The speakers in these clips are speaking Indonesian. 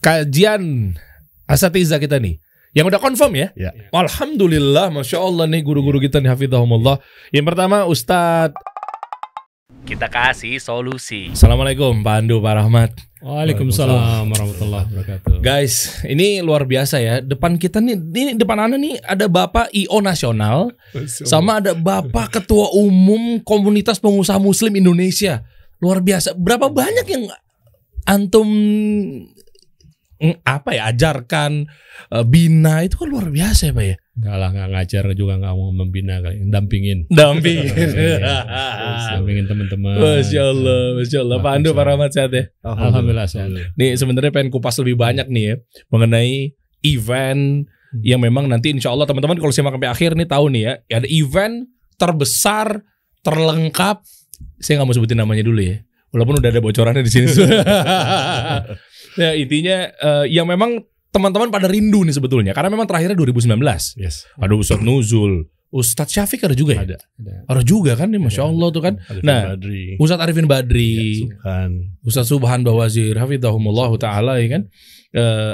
kajian asatidzah kita nih yang udah confirm ya. Alhamdulillah, masya Allah nih guru-guru kita nih, hafizahumullah. Yang pertama Ustadz, kita kasih solusi. Assalamualaikum Pak Andu, Pak Rahmat. Waalaikumsalam warahmatullahi wabarakatuh. Guys, ini luar biasa ya. Depan kita nih, ini depan Anda nih ada Bapak IO Nasional, sama ada Bapak Ketua Umum Komunitas Pengusaha Muslim Indonesia. Luar biasa. Berapa banyak yang antum ajarkan, bina, itu kan luar biasa ya Pak ya. Enggak lah, enggak ngajar juga, enggak mau membina kali, dampingin teman-teman. Masya Allah. Pak Andu, Pak Rahmat sehat ya? Alhamdulillah sehat. Nih sebenarnya pengen kupas lebih banyak nih ya mengenai event yang memang nanti insya Allah teman-teman kalau simak sampai akhir nih tahu nih ya, ada event terbesar, terlengkap. Saya nggak mau sebutin namanya dulu ya, walaupun udah ada bocorannya di sini. Ya intinya yang memang teman-teman pada rindu nih sebetulnya, karena memang terakhirnya 2019. Yes. Ada Ustadz Nuzul, Ustadz Syafiq ada juga ya? Ada juga kan nih, Masya Allah tuh kan. Nah, Ustadz Arifin Badri, Ustadz Subhan Bawazir, hafizahumullah ta'ala ya kan.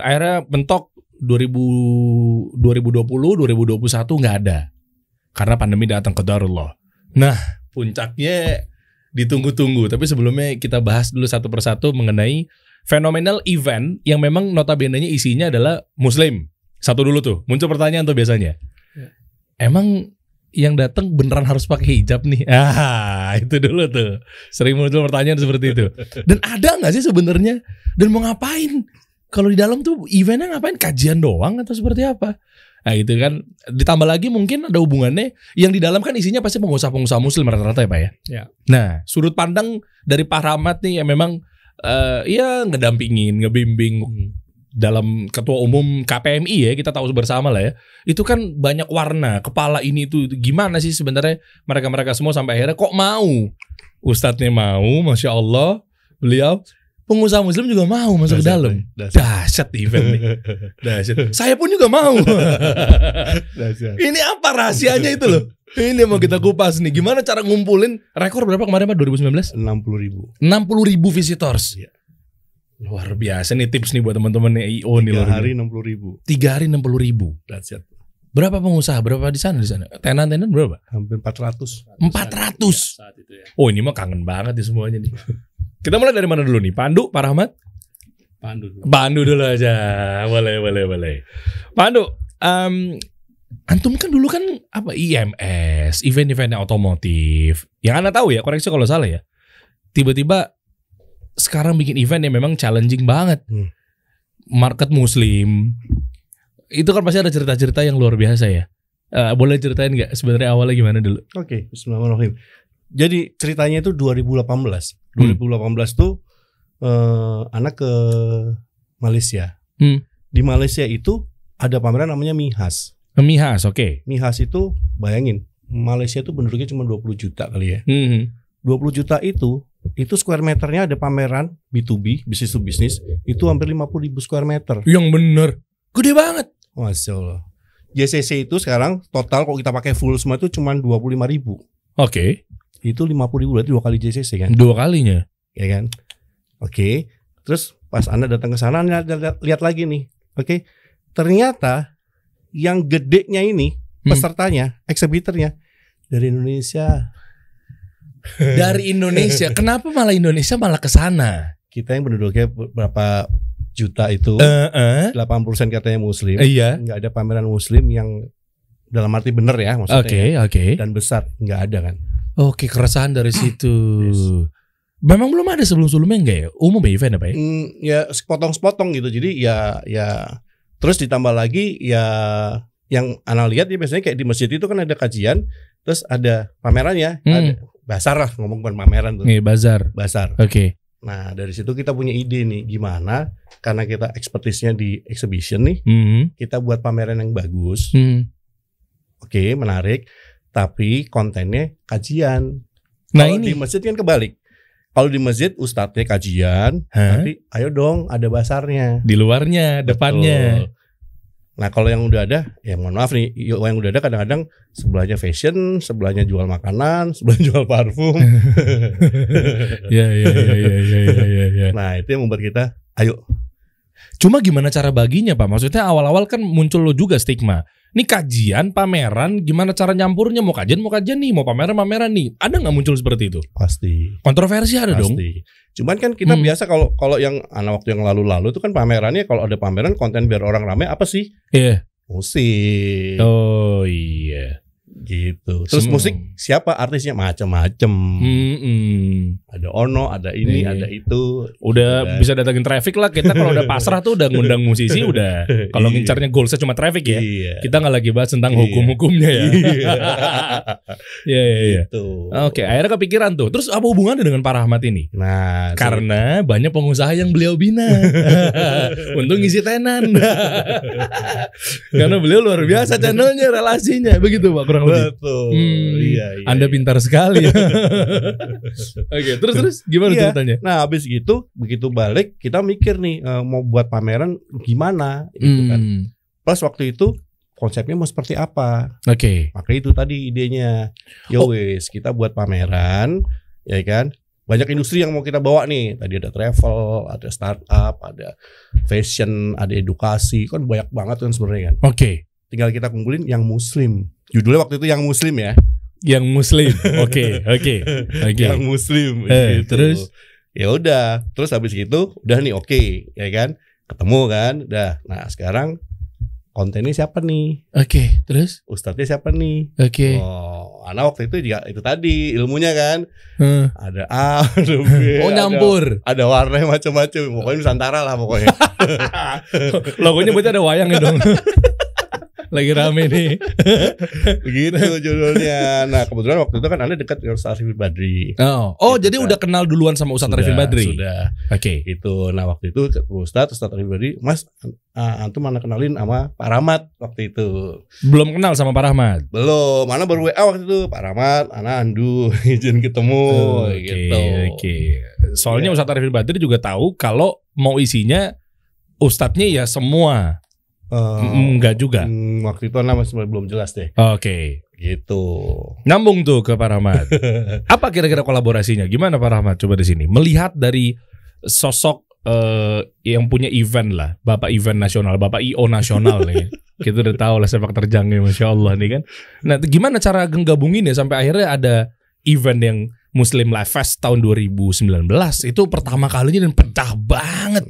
Akhirnya mentok 2020, 2021 nggak ada. Karena pandemi datang ke darullah. Nah, puncaknya ditunggu-tunggu. Tapi sebelumnya kita bahas dulu satu persatu mengenai fenomenal event yang memang notabene-nya isinya adalah Muslim. Satu dulu tuh, muncul pertanyaan tuh biasanya. Emang yang datang beneran harus pakai hijab nih? Itu dulu tuh. Sering muncul pertanyaan seperti itu. Dan ada nggak sih sebenarnya? Dan mau ngapain? Kalau di dalam tuh eventnya ngapain? Kajian doang atau seperti apa? Nah itu kan. Ditambah lagi mungkin ada hubungannya. Yang di dalam kan isinya pasti pengusaha-pengusaha Muslim rata-rata ya Pak ya? Nah sudut pandang dari Pak Rahmat nih yang memang ya ngedampingin, ngebimbing dalam ketua umum KPMI ya, kita tahu bersama lah ya. Itu kan banyak warna, kepala ini itu gimana sih sebenarnya mereka semua sampai akhirnya kok mau? Ustadznya mau, Masya Allah, beliau pengusaha Muslim juga mau masuk ke dalam. Dahsyat event nih. Dahsyat. Saya pun juga mau. Ini apa rahasianya itu loh? Ini mau kita kupas nih. Gimana cara ngumpulin rekor berapa kemarin Pak 2019? 60.000 visitors. Iya. Luar biasa nih tips nih buat teman-teman IO nih. 3 hari 60.000. 3 hari 60.000. Dahsyat. Berapa pengusaha? Berapa di sana? Tenan berapa? Hampir 400. 400. Saat itu ya. Oh ini mah kangen banget nih semuanya nih. Kita mulai dari mana dulu nih? Pak Andu, Pak Rahmat? Pak Andu dulu aja. Boleh. Pak Andu, antum kan dulu kan apa IMS, event-eventnya otomotif. Yang Anda tahu ya, koreksi kalau salah ya. Tiba-tiba sekarang bikin event yang memang challenging banget. Market Muslim. Itu kan pasti ada cerita-cerita yang luar biasa ya. Boleh ceritain nggak sebenarnya awalnya gimana dulu? Oke, bismillahirrahmanirrahim. Jadi ceritanya itu 2018. 2018 tuh anak ke Malaysia. Di Malaysia itu ada pameran namanya MIHAS. MIHAS, oke. MIHAS itu bayangin, Malaysia itu penduduknya cuma 20 juta kali ya. 20 juta itu square meternya ada pameran B2B, business to business, itu hampir 50.000 square meter. Yang bener, gede banget. Masya Allah. JCC itu sekarang total kalau kita pakai full semua itu cuma 25.000. Oke. Itu 50.000 berarti 2 kali JCC kan? 2 kalinya. Ya kan? Oke. Terus pas Anda datang ke sana lihat lagi nih. Oke. Ternyata yang gedenya ini pesertanya, eksibitornya dari Indonesia. Dari Indonesia. Kenapa malah Indonesia malah ke sana? Kita yang penduduknya berapa juta itu 80% katanya Muslim. Iya. Nggak ada pameran Muslim yang dalam arti bener ya maksudnya. Oke. Dan besar, nggak ada kan. Oke, keresahan dari situ. Memang belum ada sebelum-sebelumnya enggak ya? Umum event apa ya? Ya sepotong-sepotong gitu. Jadi ya terus ditambah lagi ya yang Ana lihat ya biasanya kayak di masjid itu kan ada kajian, terus ada pamerannya, ada bazar lah, ngomong bukan pameran tuh. Iya, bazar. Oke. Nah, dari situ kita punya ide nih gimana karena kita expertise-nya di exhibition nih, kita buat pameran yang bagus. Oke, menarik, tapi kontennya kajian. Nah, kalau di masjid kan kebalik. Kalau di masjid ustadznya kajian, tapi ayo dong ada basarnya. Di luarnya, depannya. Betul. Nah kalau yang udah ada, ya mohon maaf nih, yang udah ada kadang-kadang sebelahnya fashion, sebelahnya jual makanan, sebelahnya jual parfum. Ya. Nah itu yang membuat kita, ayo. Cuma gimana cara baginya Pak? Maksudnya awal-awal kan muncul lo juga stigma. Ini kajian, pameran, gimana cara nyampurnya? Mau kajian nih, mau pameran nih. Ada nggak muncul seperti itu? Pasti. Kontroversi ada dong. Cuman kan kita biasa kalau yang waktu yang lalu-lalu itu kan pamerannya, kalau ada pameran konten biar orang ramai apa sih? Iya. Musik. Oh iya. Gitu. Terus musik siapa artisnya macam-macam. Ada Ono, ada ini, ada itu. Udah gitu, bisa datangin traffic lah. Kita kalau udah pasrah tuh udah ngundang musisi udah. Kalau ngincarnya goalsnya cuma traffic ya. Kita nggak lagi bahas tentang hukum-hukumnya ya. Iya. Gitu. Oke, akhirnya kepikiran tuh. Terus apa hubungannya dengan Pak Rahmat ini? Nah, karena banyak pengusaha yang beliau bina. Untung ngisi tenan. Karena beliau luar biasa channelnya, relasinya. Begitu Pak, kurang lebih. Betul. Iya. Anda pintar sekali. Oke, terus gimana ceritanya? Nah, habis gitu begitu balik kita mikir nih mau buat pameran gimana gitu kan. Plus waktu itu konsepnya mau seperti apa. Oke. Maka itu tadi idenya. Wes, kita buat pameran, ya kan? Banyak industri yang mau kita bawa nih. Tadi ada travel, ada startup, ada fashion, ada edukasi, kan banyak banget kan sebenarnya kan. Oke. Tinggal kita kumpulin yang muslim. Judulnya waktu itu yang muslim ya. Yang muslim. Oke. Yang muslim gitu. Terus ya udah, terus habis gitu udah nih ya kan? Ketemu kan? Udah. Nah, sekarang kontennya siapa nih? Oke, terus ustadznya siapa nih? Oke. Oh, anak waktu itu juga itu tadi ilmunya kan. Ada A, ada B. Oh, nyampur. Ada warnanya macam-macam. Pokoknya Nusantara lah pokoknya. Logonya berarti ada wayangnya dong. Lagi rame nih. Begitu judulnya. Nah, kebetulan waktu itu kan Anda dekat dengan Ustaz Arifin Badri. Oh, gitu jadi kan. Udah kenal duluan sama Ustaz Arifin Badri? Sudah. Oke. Itu. Nah, waktu itu Ustaz Arifin Badri, Mas, antum mana kenalin sama Pak Rahmat waktu itu. Belum kenal sama Pak Rahmat? Belum. Mana baru WA waktu itu. Pak Rahmat, Andu izin ketemu gitu. Oke. Soalnya Ustaz Arifin Badri juga tahu kalau mau isinya ustadznya ya semua. Enggak juga. Waktu itu masih belum jelas deh. Oke. Gitu. Nyambung tuh ke Pak Rahmat. Apa kira-kira kolaborasinya? Gimana Pak Rahmat? Coba di sini. Melihat dari sosok yang punya event lah, Bapak event nasional, Bapak IO nasional nih. Kita udah tahu lah sepak terjangnya, Masya Allah nih kan. Nah, gimana cara gabungin ya sampai akhirnya ada event yang Muslim Life Fest tahun 2019 itu pertama kalinya dan pecah banget.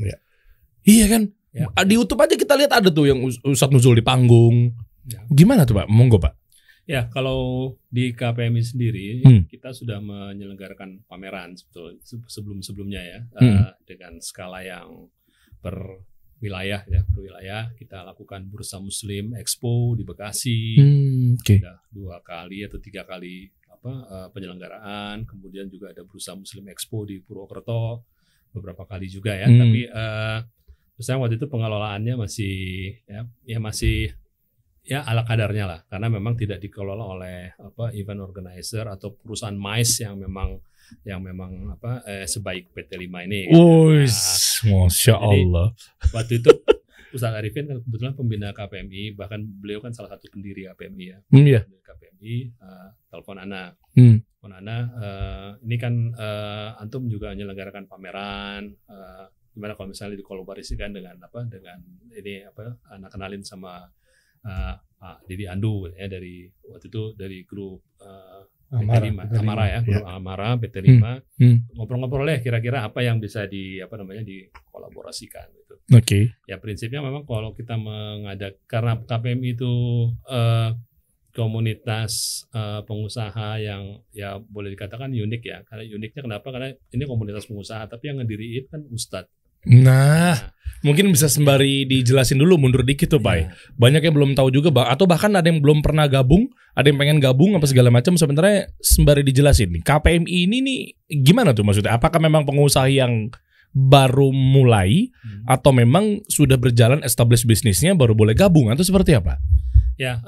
Iya kan? Ya. Di YouTube aja kita lihat ada tuh yang Ustadz nuzul di panggung. Ya. Gimana tuh Pak? Monggo Pak. Ya, kalau di KPMI sendiri kita sudah menyelenggarakan pameran sebelum-sebelumnya ya, dengan skala yang berwilayah ya, kita lakukan Bursa Muslim Expo di Bekasi. Sudah 2 kali atau 3 kali penyelenggaraan, kemudian juga ada Bursa Muslim Expo di Purwokerto beberapa kali juga ya, tapi saya waktu itu pengelolaannya masih ala kadarnya lah, karena memang tidak dikelola oleh event organizer atau perusahaan MICE yang memang sebaik PT 5 ini. Masya Allah. Waktu itu Ustadz Arifin kan kebetulan pembina KPMI, bahkan beliau kan salah satu pendiri KPMI ya. KPMI telepon Ana. Telepon Ana, ini kan antum juga menyelenggarakan pameran. Gimana kalau misalnya dikolaborasikan dengan ini anak kenalin sama Pak Didi Andu ya, dari waktu itu dari grup Amara ya, grup Amara PT 5. Ngobrol-ngobrol kira-kira apa yang bisa dikolaborasikan gitu. Oke. Ya prinsipnya memang kalau kita karena KPMI itu komunitas pengusaha yang ya boleh dikatakan unik ya. Karena uniknya kenapa? Karena ini komunitas pengusaha tapi yang ngediriin kan Ustadz. Nah, mungkin bisa sembari dijelasin dulu, mundur dikit tuh Pak. Banyak yang belum tahu juga atau bahkan ada yang belum pernah gabung, ada yang pengen gabung apa segala macam. Sebenarnya sembari dijelasin nih, KPMI ini nih gimana tuh maksudnya? Apakah memang pengusaha yang baru mulai atau memang sudah berjalan establish bisnisnya baru boleh gabung atau seperti apa? Ya,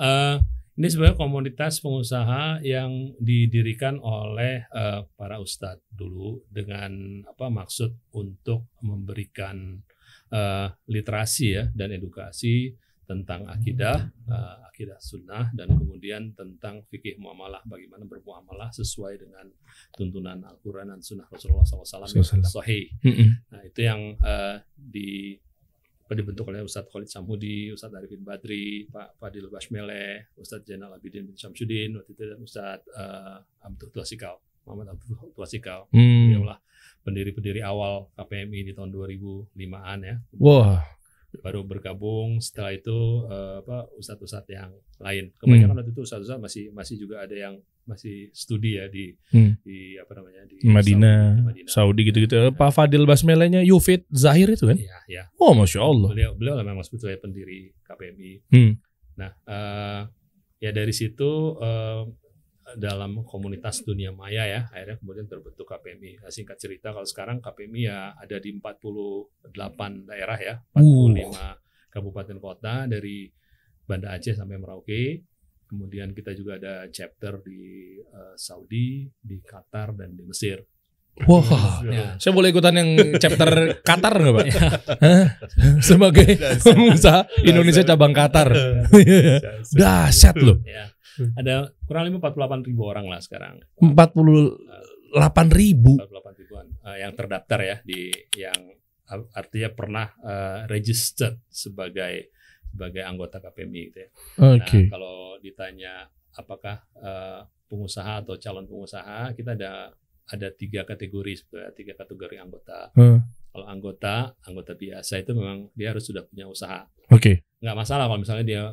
ini sebenarnya komunitas pengusaha yang didirikan oleh para ustadz dulu dengan maksud untuk memberikan literasi ya dan edukasi tentang akidah sunnah, dan kemudian tentang fikih muamalah, bagaimana bermuamalah sesuai dengan tuntunan Al-Quran dan sunnah Rasulullah SAW yang sahih. Nah itu yang dibentuk oleh Ustadz Khalid Samhudi, Ustadz Arifin Badri, Pak Fadil Basmele, Ustadz Zainal Abidin bin Syamsuddin, waktu itu dan Ustadz Abdul Tuasikal, Muhammad Abdul Tuasikal. Dialah pendiri awal KPMI di tahun 2005-an ya. Wah. Baru bergabung setelah itu ustadz-ustadz yang lain. Kebanyakan waktu itu ustadz-ustadz masih juga ada yang masih studi ya di apa namanya di Madinah, Saudi gitu-gitu. Pak Fadil Basmelenya Yufid Zahir itu kan? Iya. Oh, Masya Allah. Beliau memang sebetulnya pendiri KPMI. Nah, ya dari situ dalam komunitas dunia maya ya, akhirnya kemudian terbentuk KPMI. Nah, singkat cerita kalau sekarang KPMI ya ada di 48 daerah ya, 45 kabupaten kota dari Banda Aceh sampai Merauke. Kemudian kita juga ada chapter di Saudi, di Qatar dan di Mesir. Wah, saya boleh ikutan yang chapter Qatar nggak Pak? Sebagai pengusaha Indonesia cabang Qatar. Dahsyat loh. Ya. Ada kurang lebih 48.000 orang lah sekarang. 48.000 ribuan yang terdaftar ya yang artinya pernah registered sebagai anggota KPMI gitu ya. Okay. Nah, kalau ditanya apakah pengusaha atau calon pengusaha, kita ada 3 kategori sebetulnya, 3 kategori anggota. Kalau anggota biasa itu memang dia harus sudah punya usaha. Oke. Nggak masalah kalau misalnya dia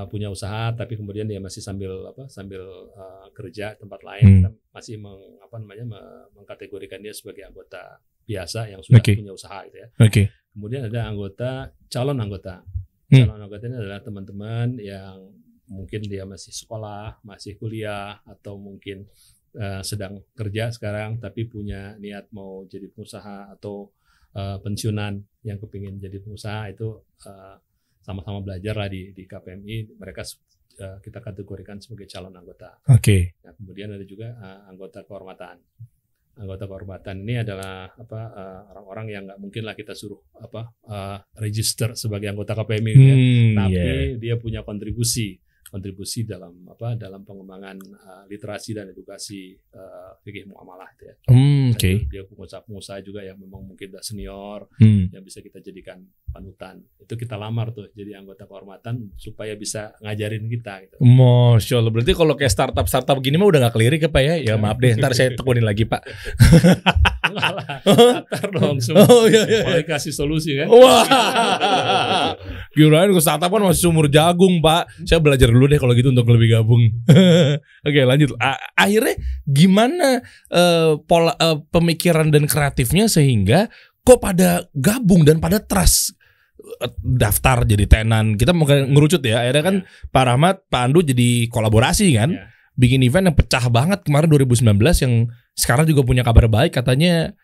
punya usaha tapi kemudian dia masih sambil kerja tempat lain, kita masih mengkategorikan dia sebagai anggota biasa yang sudah punya usaha gitu ya. Kemudian ada calon anggota. Calon anggota ini adalah teman-teman yang mungkin dia masih sekolah, masih kuliah, atau mungkin sedang kerja sekarang tapi punya niat mau jadi pengusaha, atau pensiunan yang kepingin jadi pengusaha. Itu sama-sama belajar lah di KPMI. Mereka kita kategorikan sebagai calon anggota. Nah, kemudian ada juga anggota kehormatan. Anggota kehormatan ini adalah orang-orang yang nggak mungkin lah kita suruh register sebagai anggota KPMI gitu ya. Tapi dia punya kontribusi dalam pengembangan literasi dan edukasi fikih muamalah gitu ya. Dia pengusaha juga yang memang mungkin udah senior, yang bisa kita jadikan panutan. Itu kita lamar tuh jadi anggota kehormatan supaya bisa ngajarin kita gitu. Masya Allah. Berarti kalau kayak startup gini mah udah gak kelirik ya Pak ya? Ya maaf deh, ntar saya tekunin lagi Pak. Enggak lah, ntar dong semua. Mulai kasih solusi kan. Wah. Kirain ke startup kan masih sumur jagung Pak. Saya belajar dulu deh kalau gitu untuk lebih gabung. Oke, lanjut. Akhirnya gimana pola pemikiran dan kreatifnya sehingga kok pada gabung dan pada trust daftar jadi tenan. Kita mau ngerucut ya. Akhirnya kan Pak Rahmat, Pak Andu jadi kolaborasi kan. Bikin event yang pecah banget kemarin 2019 yang sekarang juga punya kabar baik, katanya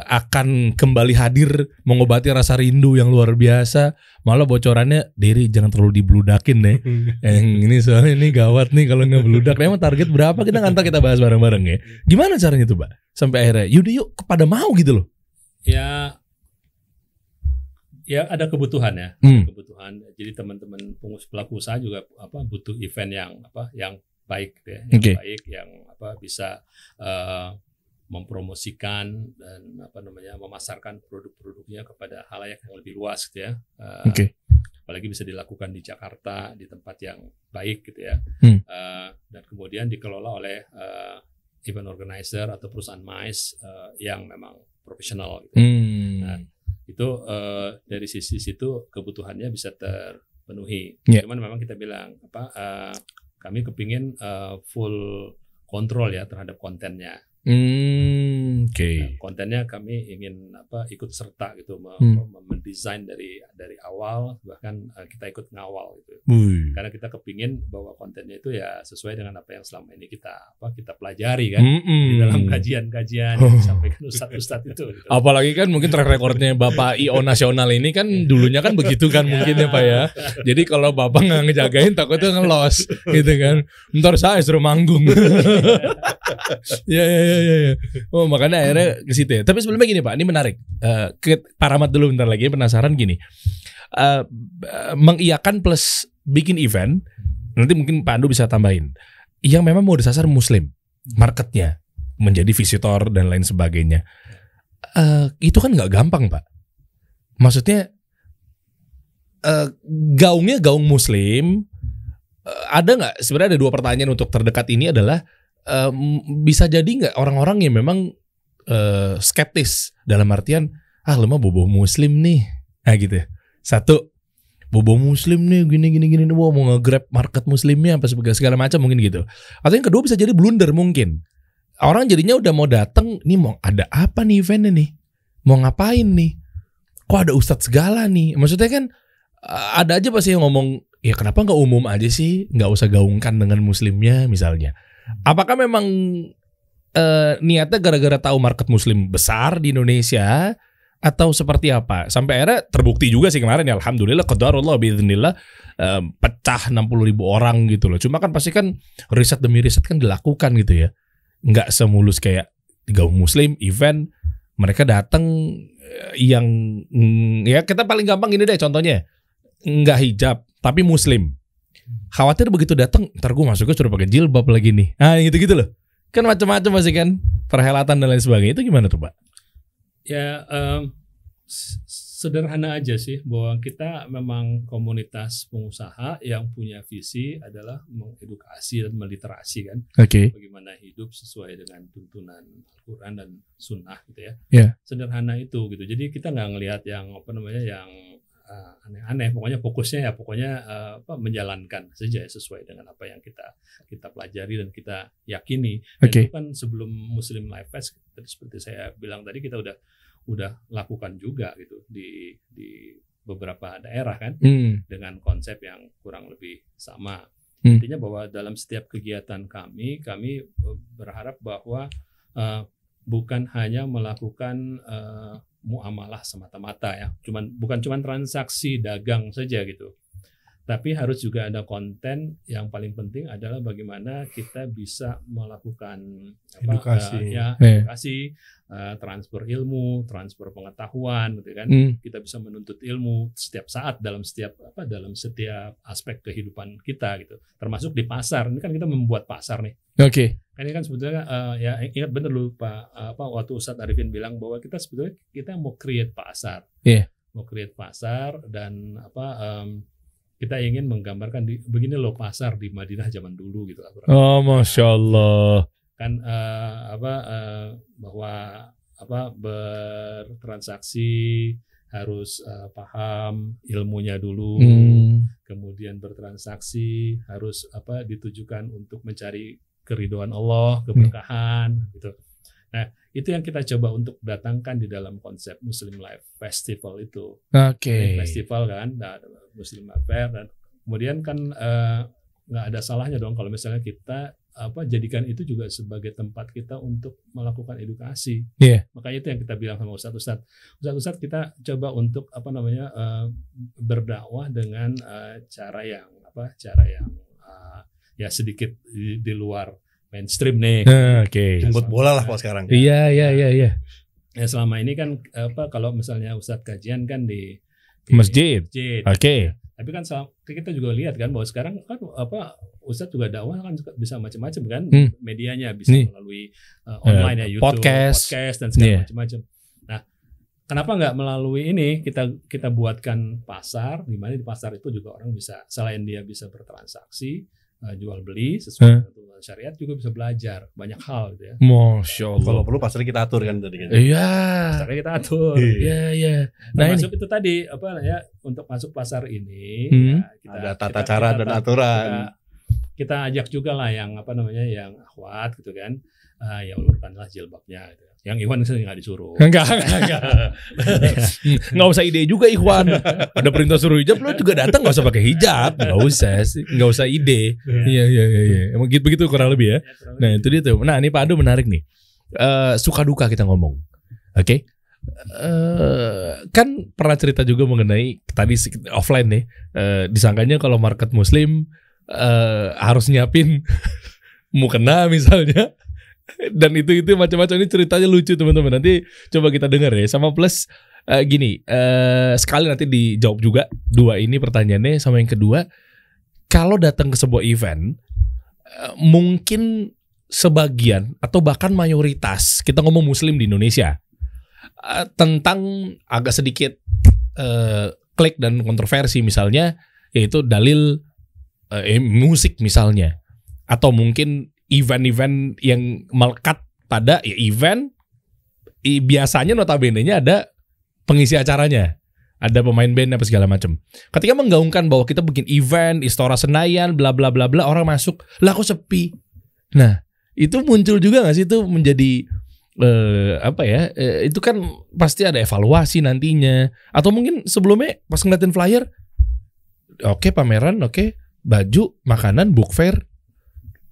akan kembali hadir mengobati rasa rindu yang luar biasa. Malah bocorannya, Dery jangan terlalu dibludakin deh. Yang ini soalnya ini gawat nih kalau nggak bludak. Emang target berapa kita bahas bareng-bareng ya. Gimana caranya tuh Pak? Sampai akhirnya yuk kepada mau gitu loh. Ya ada kebutuhan ya. Kebutuhan. Jadi teman-teman pelaku usaha juga butuh event yang baik ya, baik yang bisa mempromosikan dan memasarkan produk-produknya kepada halayak yang lebih luas gitu ya. Apalagi bisa dilakukan di Jakarta di tempat yang baik gitu ya. Dan kemudian dikelola oleh event organizer atau perusahaan MICE yang memang profesional gitu. Nah, itu dari sisi situ kebutuhannya bisa terpenuhi. Cuman memang kita bilang kami kepingin full kontrol ya terhadap kontennya. Kontennya kami ingin ikut serta gitu, mendesain dari awal, bahkan kita ikut ngawal gitu. Karena kita kepingin bahwa kontennya itu ya sesuai dengan apa yang selama ini kita pelajari kan di dalam kajian-kajian yang disampaikan ustadz-ustadz itu. Gitu. Apalagi kan mungkin track recordnya Bapak IO nasional ini kan dulunya kan begitu kan mungkin ya Pak ya. Jadi kalau Bapak nggak ngejagain takutnya ngelos gitu kan. Ntar saya suruh manggung. Ya. Oh, makanya akhirnya ke situ ya. Tapi sebelumnya gini Pak, ini menarik. Pak Rahmat dulu bentar lagi, penasaran gini. Mengiyakan plus bikin event, nanti mungkin Pak Andu bisa tambahin. Yang memang mau disasar muslim, marketnya, menjadi visitor dan lain sebagainya. Itu kan nggak gampang Pak. Maksudnya gaungnya gaung Muslim. Ada nggak? Sebenarnya ada 2 pertanyaan untuk terdekat ini adalah bisa jadi nggak orang-orang yang memang skeptis dalam artian lu mah boboh Muslim nih, gitu. 1, boboh Muslim nih gini, wah mau nge-grab market Muslimnya apa segala macam mungkin gitu. Atau yang kedua bisa jadi blunder mungkin. Orang jadinya udah mau datang, nih mau ada apa nih eventnya nih? Mau ngapain nih? Kok ada ustadz segala nih? Maksudnya kan ada aja pasti yang ngomong, ya kenapa nggak umum aja sih? Nggak usah gaungkan dengan Muslimnya misalnya. Apakah memang niatnya gara-gara tahu market Muslim besar di Indonesia? Atau seperti apa? Sampai akhirnya terbukti juga sih kemarin ya, alhamdulillah qadarullah biiznillah pecah 60.000 orang gitu loh. Cuma kan pasti kan riset demi riset kan dilakukan gitu ya. Nggak semulus kayak gaung Muslim event mereka datang yang ya kita paling gampang gini deh contohnya, nggak hijab tapi Muslim. Khawatir begitu datang ntar gue masuknya sudah pakai jilbab lagi nih. Gitu loh. Kan macam-macam pasti kan perhelatan dan lain sebagainya. Itu gimana tuh Pak? Ya sederhana aja sih, bahwa kita memang komunitas pengusaha yang punya visi adalah mengedukasi dan meliterasi kan, bagaimana hidup sesuai dengan tuntunan Al-Quran dan Sunnah gitu ya. Sederhana itu gitu. Jadi kita nggak ngelihat yang yang aneh-aneh. Pokoknya menjalankan saja sesuai dengan apa yang kita pelajari dan kita yakini. Dan itu kan sebelum Muslim Life Fest seperti saya bilang tadi, kita udah lakukan juga gitu di beberapa daerah kan, dengan konsep yang kurang lebih sama. Intinya bahwa dalam setiap kegiatan kami berharap bahwa bukan hanya melakukan muamalah semata-mata ya, bukan cuman transaksi dagang saja gitu, tapi harus juga ada konten. Yang paling penting adalah bagaimana kita bisa melakukan edukasi, transfer ilmu, transfer pengetahuan gitu kan. Kita bisa menuntut ilmu setiap saat dalam setiap aspek kehidupan kita gitu, termasuk di pasar. Ini kan kita membuat pasar nih. Kan ini kan sebetulnya ya ingat bener lu Pak, waktu Ustadz Arifin bilang bahwa kita sebetulnya mau create pasar. Mau create pasar dan kita ingin menggambarkan begini loh pasar di Madinah zaman dulu gitu. Masya Allah. Kan bahwa bertransaksi harus paham ilmunya dulu, kemudian bertransaksi harus ditujukan untuk mencari keridhaan Allah, keberkahan gitu. Nah, itu yang kita coba untuk datangkan di dalam konsep Muslim Life Festival itu. Festival kan, Muslim Life Fair, dan kemudian kan nggak ada salahnya dong kalau misalnya kita jadikan itu juga sebagai tempat kita untuk melakukan edukasi. Makanya itu yang kita bilang sama Ustadz kita coba untuk berdakwah dengan cara yang ya sedikit di luar mainstream nih. Jemput bola lah kalau sekarang. Iya. Ya selama ini kan kalau misalnya Ustadz kajian kan di masjid. Tapi kan kita juga lihat kan bahwa sekarang kan Ustadz juga dakwah kan bisa macam-macam kan, medianya bisa melalui online ya, YouTube, podcast dan segala macam-macam. Nah, kenapa nggak melalui ini kita buatkan pasar, di mana di pasar itu juga orang bisa, selain dia bisa bertransaksi, jual beli sesuai dengan syariat, juga bisa belajar banyak hal gitu ya. Masya Allah. Kalau perlu pasarnya kita atur kan tadi kan. Pasarnya kita atur. Iya. Nah, masuk itu tadi untuk masuk pasar ini kita ada tata cara dan aturan. Kita ajak juga lah yang yang akhwat gitu kan. Ya ulurkanlah jilbabnya gitu. Yang Ikhwan nggak disuruh. Enggak. Nggak usah ide juga Ikhwan. Ada perintah suruh hijab, lo juga datang nggak usah pakai hijab. Nggak usah ide. Iya. Emang gitu begitu kurang lebih ya. Nah itu dia tuh. Nah ini Pak Ado menarik nih. Suka duka kita ngomong. Kan pernah cerita juga mengenai tadi offline nih. Disangkanya kalau market Muslim harus nyiapin mukena misalnya. Dan itu macam-macam. Ini ceritanya lucu teman-teman. Nanti coba kita dengar ya. Sama plus gini, sekali nanti dijawab juga 2 ini pertanyaannya. Sama yang kedua, kalau datang ke sebuah event, mungkin sebagian atau bahkan mayoritas, kita ngomong Muslim di Indonesia, tentang agak sedikit klik dan kontroversi, misalnya yaitu dalil musik misalnya, atau mungkin event-event yang melekat pada event biasanya notabene-nya ada pengisi acaranya, ada pemain band apa segala macam. Ketika menggaungkan bahwa kita bikin event Istora Senayan bla bla bla bla, orang masuk, lah kok sepi. Nah, itu muncul juga nggak sih, itu menjadi itu kan pasti ada evaluasi nantinya, atau mungkin sebelumnya pas ngeliatin flyer, oke, pameran, oke, baju, makanan, book fair,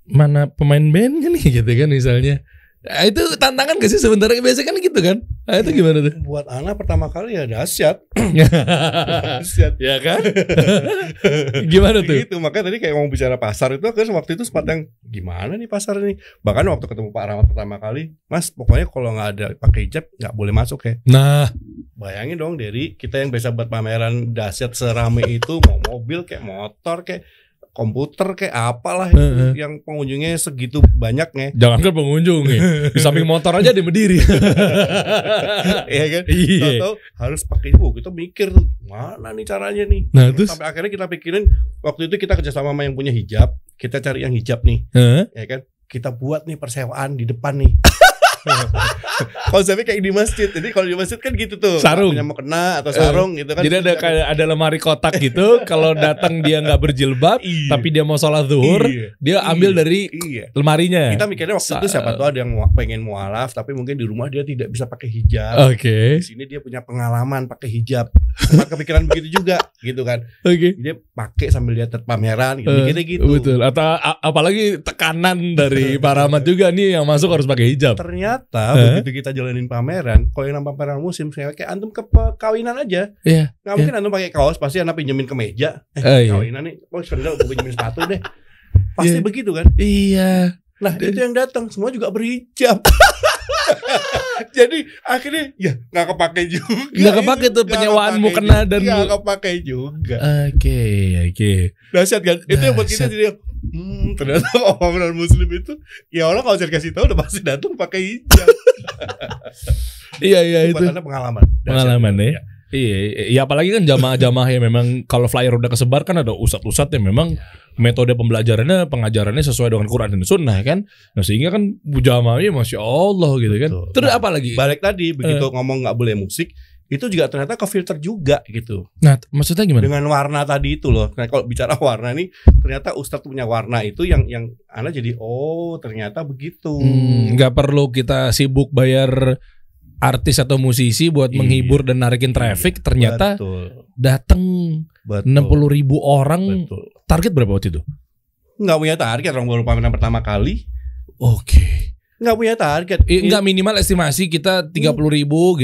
mana pemain bandnya nih gitu kan misalnya. Nah, itu tantangan gak sih sebenarnya, biasanya kan gitu kan? Nah, itu gimana tuh? Buat Ana pertama kali ya dahsyat. Dahsyat ya kan? Gimana tuh? Gitu, makanya tadi kayak mau bicara pasar itu, akhirnya waktu itu sempat yang gimana nih pasar ini. Bahkan waktu ketemu Pak Rahmat pertama kali, Mas pokoknya kalau nggak ada pakai hijab nggak boleh masuk ya. Nah, bayangin dong, dari kita yang biasa buat pameran dahsyat serame itu, mau mobil kayak motor kayak komputer kayak apalah yang pengunjungnya segitu banyaknya. Jangan kan pengunjung di samping motor aja dia berdiri. Iya kan? Iya. Tahu harus pakai itu. Kita mikir tuh mana nih caranya nih. Nah, terus sampai akhirnya kita pikirin, waktu itu kita kerjasama sama yang punya hijab, kita cari yang hijab nih, ya kan? Kita buat nih persewaan di depan nih. Konsepnya kayak di masjid. Jadi kalau di masjid kan gitu tuh, sarung, punya mau kena atau sarung gitu kan. Jadi ada kayak ada lemari kotak gitu. Kalau datang dia nggak berjilbab, tapi dia mau sholat zuhur, dia ambil dari lemarinya. Kita mikirnya waktu itu siapa tahu ada yang pengen mualaf, tapi mungkin di rumah dia tidak bisa pakai hijab. Oke. Di sini dia punya pengalaman pakai hijab. Sempat kepikiran begitu juga, gitu kan. Oke. Dia pakai sambil lihat pameran, gitu. Mikirnya gitu. Betul. Atau apalagi tekanan dari Pak Rahmat juga nih, yang masuk harus pakai hijab. Ternyata begitu kita jalanin pameran, kalau yang nampak pameran musim, kayak antum ke kawinan aja, nggak mungkin antum pakai kaos, pasti anak pinjemin kemeja. Kawinan nih, sendal gue pinjemin sepatu deh, pasti begitu kan? Iya. Nah itu yang datang semua juga berhijab. Jadi akhirnya ya nggak kepake juga. Nggak kepake tuh penyewaanmu kena dan nggak kepake juga. Oke. Dahsyat kan? Itu yang buat kita jadi ternyata pameran muslim itu ya orang kalau dikasih tahu udah pasti datang pakai hijab. Iya itu. Buat pengalaman ya. Iya, ya apalagi kan jamaah-jamaah yang memang kalau flyer udah kesebar kan ada ustadz-ustadz yang memang metode pembelajarannya, pengajarannya sesuai dengan Quran dan Sunnah kan. Nah sehingga kan jamaahnya Masya Allah gitu kan. Terus apa lagi? Balik tadi begitu ngomong nggak boleh musik, itu juga ternyata ke filter juga gitu. Nah maksudnya gimana? Dengan warna tadi itu loh. Nah kalau bicara warna nih, ternyata ustadz punya warna itu yang Ana jadi ternyata begitu. Nggak perlu kita sibuk bayar artis atau musisi buat menghibur dan narikin traffic, ternyata datang 60.000 orang. Betul. Target berapa waktu itu? Nggak punya target, orang baru pameran pertama kali. Oke. Nggak punya target. Nggak, minimal estimasi kita 30.000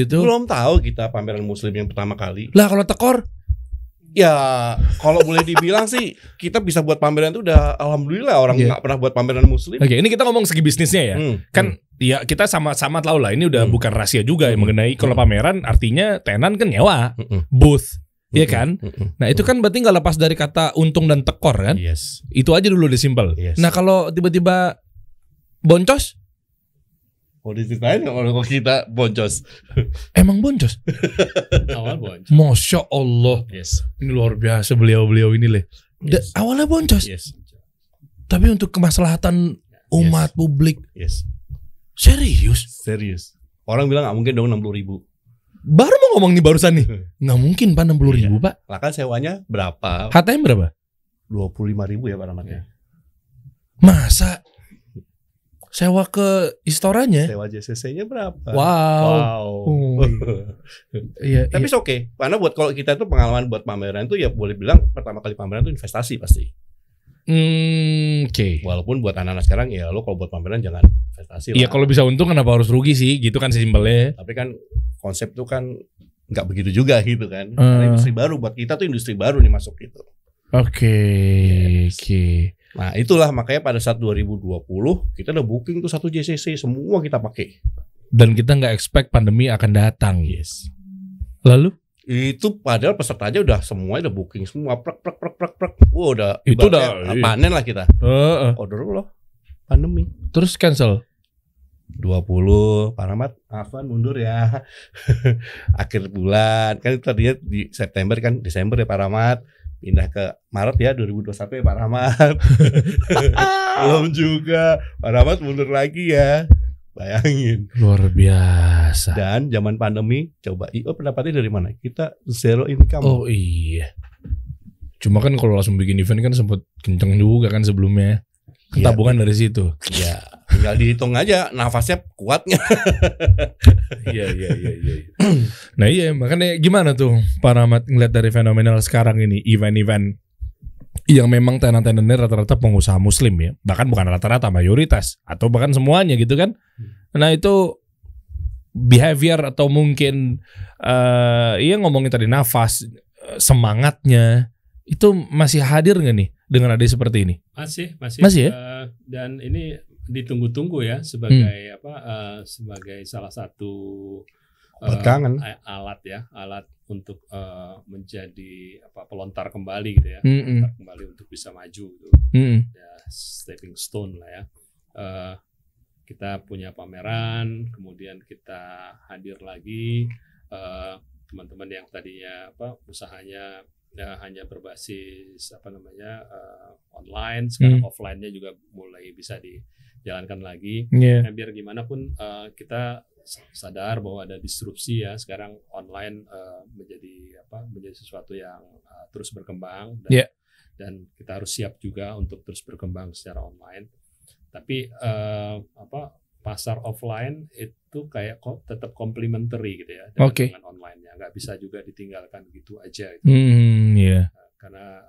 gitu. Belum tahu kita pameran muslim yang pertama kali. Lah kalau tekor? Ya kalau boleh dibilang sih kita bisa buat pameran itu udah alhamdulillah, orang nggak pernah buat pameran muslim. Oke, ini kita ngomong segi bisnisnya ya. Kan ya kita sama-sama tahu lah, ini udah bukan rahasia juga mengenai kalau pameran artinya tenan kan nyewa booth, ya kan? Nah itu kan berarti nggak lepas dari kata untung dan tekor kan? Yes. Itu aja dulu deh simpel. Yes. Nah kalau tiba-tiba boncos? Mau diceritain nggak kalau kita boncos? Emang boncos? Awal boncos. Masya Allah. Yes. Ini luar biasa beliau-beliau ini leh. Yes. Awalnya boncos. Yes. Tapi untuk kemaslahatan umat publik. Yes. Serius. Orang bilang nggak mungkin dong 60.000. Baru mau ngomong nih barusan nih. Nggak mungkin Pak 60.000 Pak. Lah kan sewanya berapa? HTM berapa? 25.000 ya Pak Rahmatnya. Masa? Sewa ke istoranya? Sewa JCC-nya berapa? Wow. Iya. Tapi oke. Karena buat kalau kita tuh pengalaman buat pameran tuh ya boleh bilang pertama kali pameran tuh investasi pasti. Oke. Walaupun buat anak-anak sekarang ya lo kalau buat pameran jangan investasi lah. Iya kalau bisa untung kenapa harus rugi sih? Gitu kan simpelnya. Tapi kan konsep tuh kan nggak begitu juga gitu kan. Karena industri baru buat kita tuh industri baru nih masuk gitu. Oke. Nah itulah makanya pada saat 2020 kita udah booking tuh 1 JCC semua kita pakai. Dan kita nggak expect pandemi akan datang. Yes. Lalu? Itu padahal peserta aja udah semua udah booking semua prek. Wah udah itu udah panen lah kita. Order loh pandemi. Terus cancel. 20 Pak Rahmat, Afwan mundur ya. Akhir bulan kan itu tadinya di September kan, Desember ya Pak Rahmat, pindah ke Maret ya 2021 ya Pak Rahmat. Belum juga Pak Rahmat mundur lagi ya. Bayangin. Luar biasa. Dan zaman pandemi coba IO pendapatnya dari mana? Kita zero income. Oh iya. Cuma kan kalau langsung bikin event kan sempat kenceng juga kan sebelumnya. Tabungan dari situ. Ya, tinggal dihitung aja nafasnya kuatnya. Iya. Nah iya, makanya gimana tuh Pak Rahmat ngeliat dari fenomenal sekarang ini, event-event yang memang tenan-tenannya rata-rata pengusaha muslim ya, bahkan bukan rata-rata, mayoritas atau bahkan semuanya gitu kan. Nah itu behavior atau mungkin ngomongin tadi nafas, semangatnya itu masih hadir nggak nih dengan adanya seperti ini? Masih ya? Dan ini ditunggu-tunggu ya sebagai sebagai salah satu alat untuk menjadi pelontar kembali gitu ya, pelontar kembali untuk bisa maju gitu. Ya, stepping stone lah ya. Kita punya pameran, kemudian kita hadir lagi, teman-teman yang tadinya usahanya hanya berbasis online, sekarang offline-nya juga mulai bisa dijalankan lagi. Biar gimana pun kita sadar bahwa ada disrupsi ya, sekarang online menjadi sesuatu yang terus berkembang dan kita harus siap juga untuk terus berkembang secara online. Tapi pasar offline itu kayak tetap complementary gitu ya dengan online-nya, nggak bisa juga ditinggalkan gitu aja gitu. Karena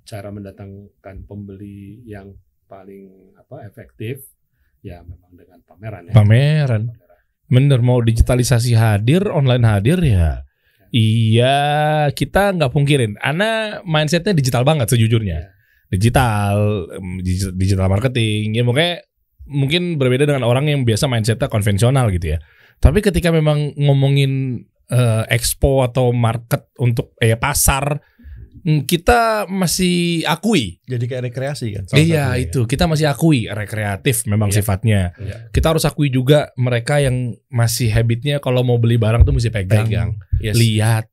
cara mendatangkan pembeli yang paling efektif ya memang dengan pameran. Bener, mau digitalisasi hadir, online hadir ya. Iya, kita nggak pungkirin. Ana mindsetnya digital banget sejujurnya. Digital marketing ya, mungkin berbeda dengan orang yang biasa mindsetnya konvensional gitu ya. Tapi ketika memang ngomongin expo atau market untuk pasar, kita masih akui. Jadi kayak rekreasi kan? Iya itu, kita masih akui rekreatif memang sifatnya. Kita harus akui juga mereka yang masih habitnya kalau mau beli barang tuh mesti pegang. Lihat.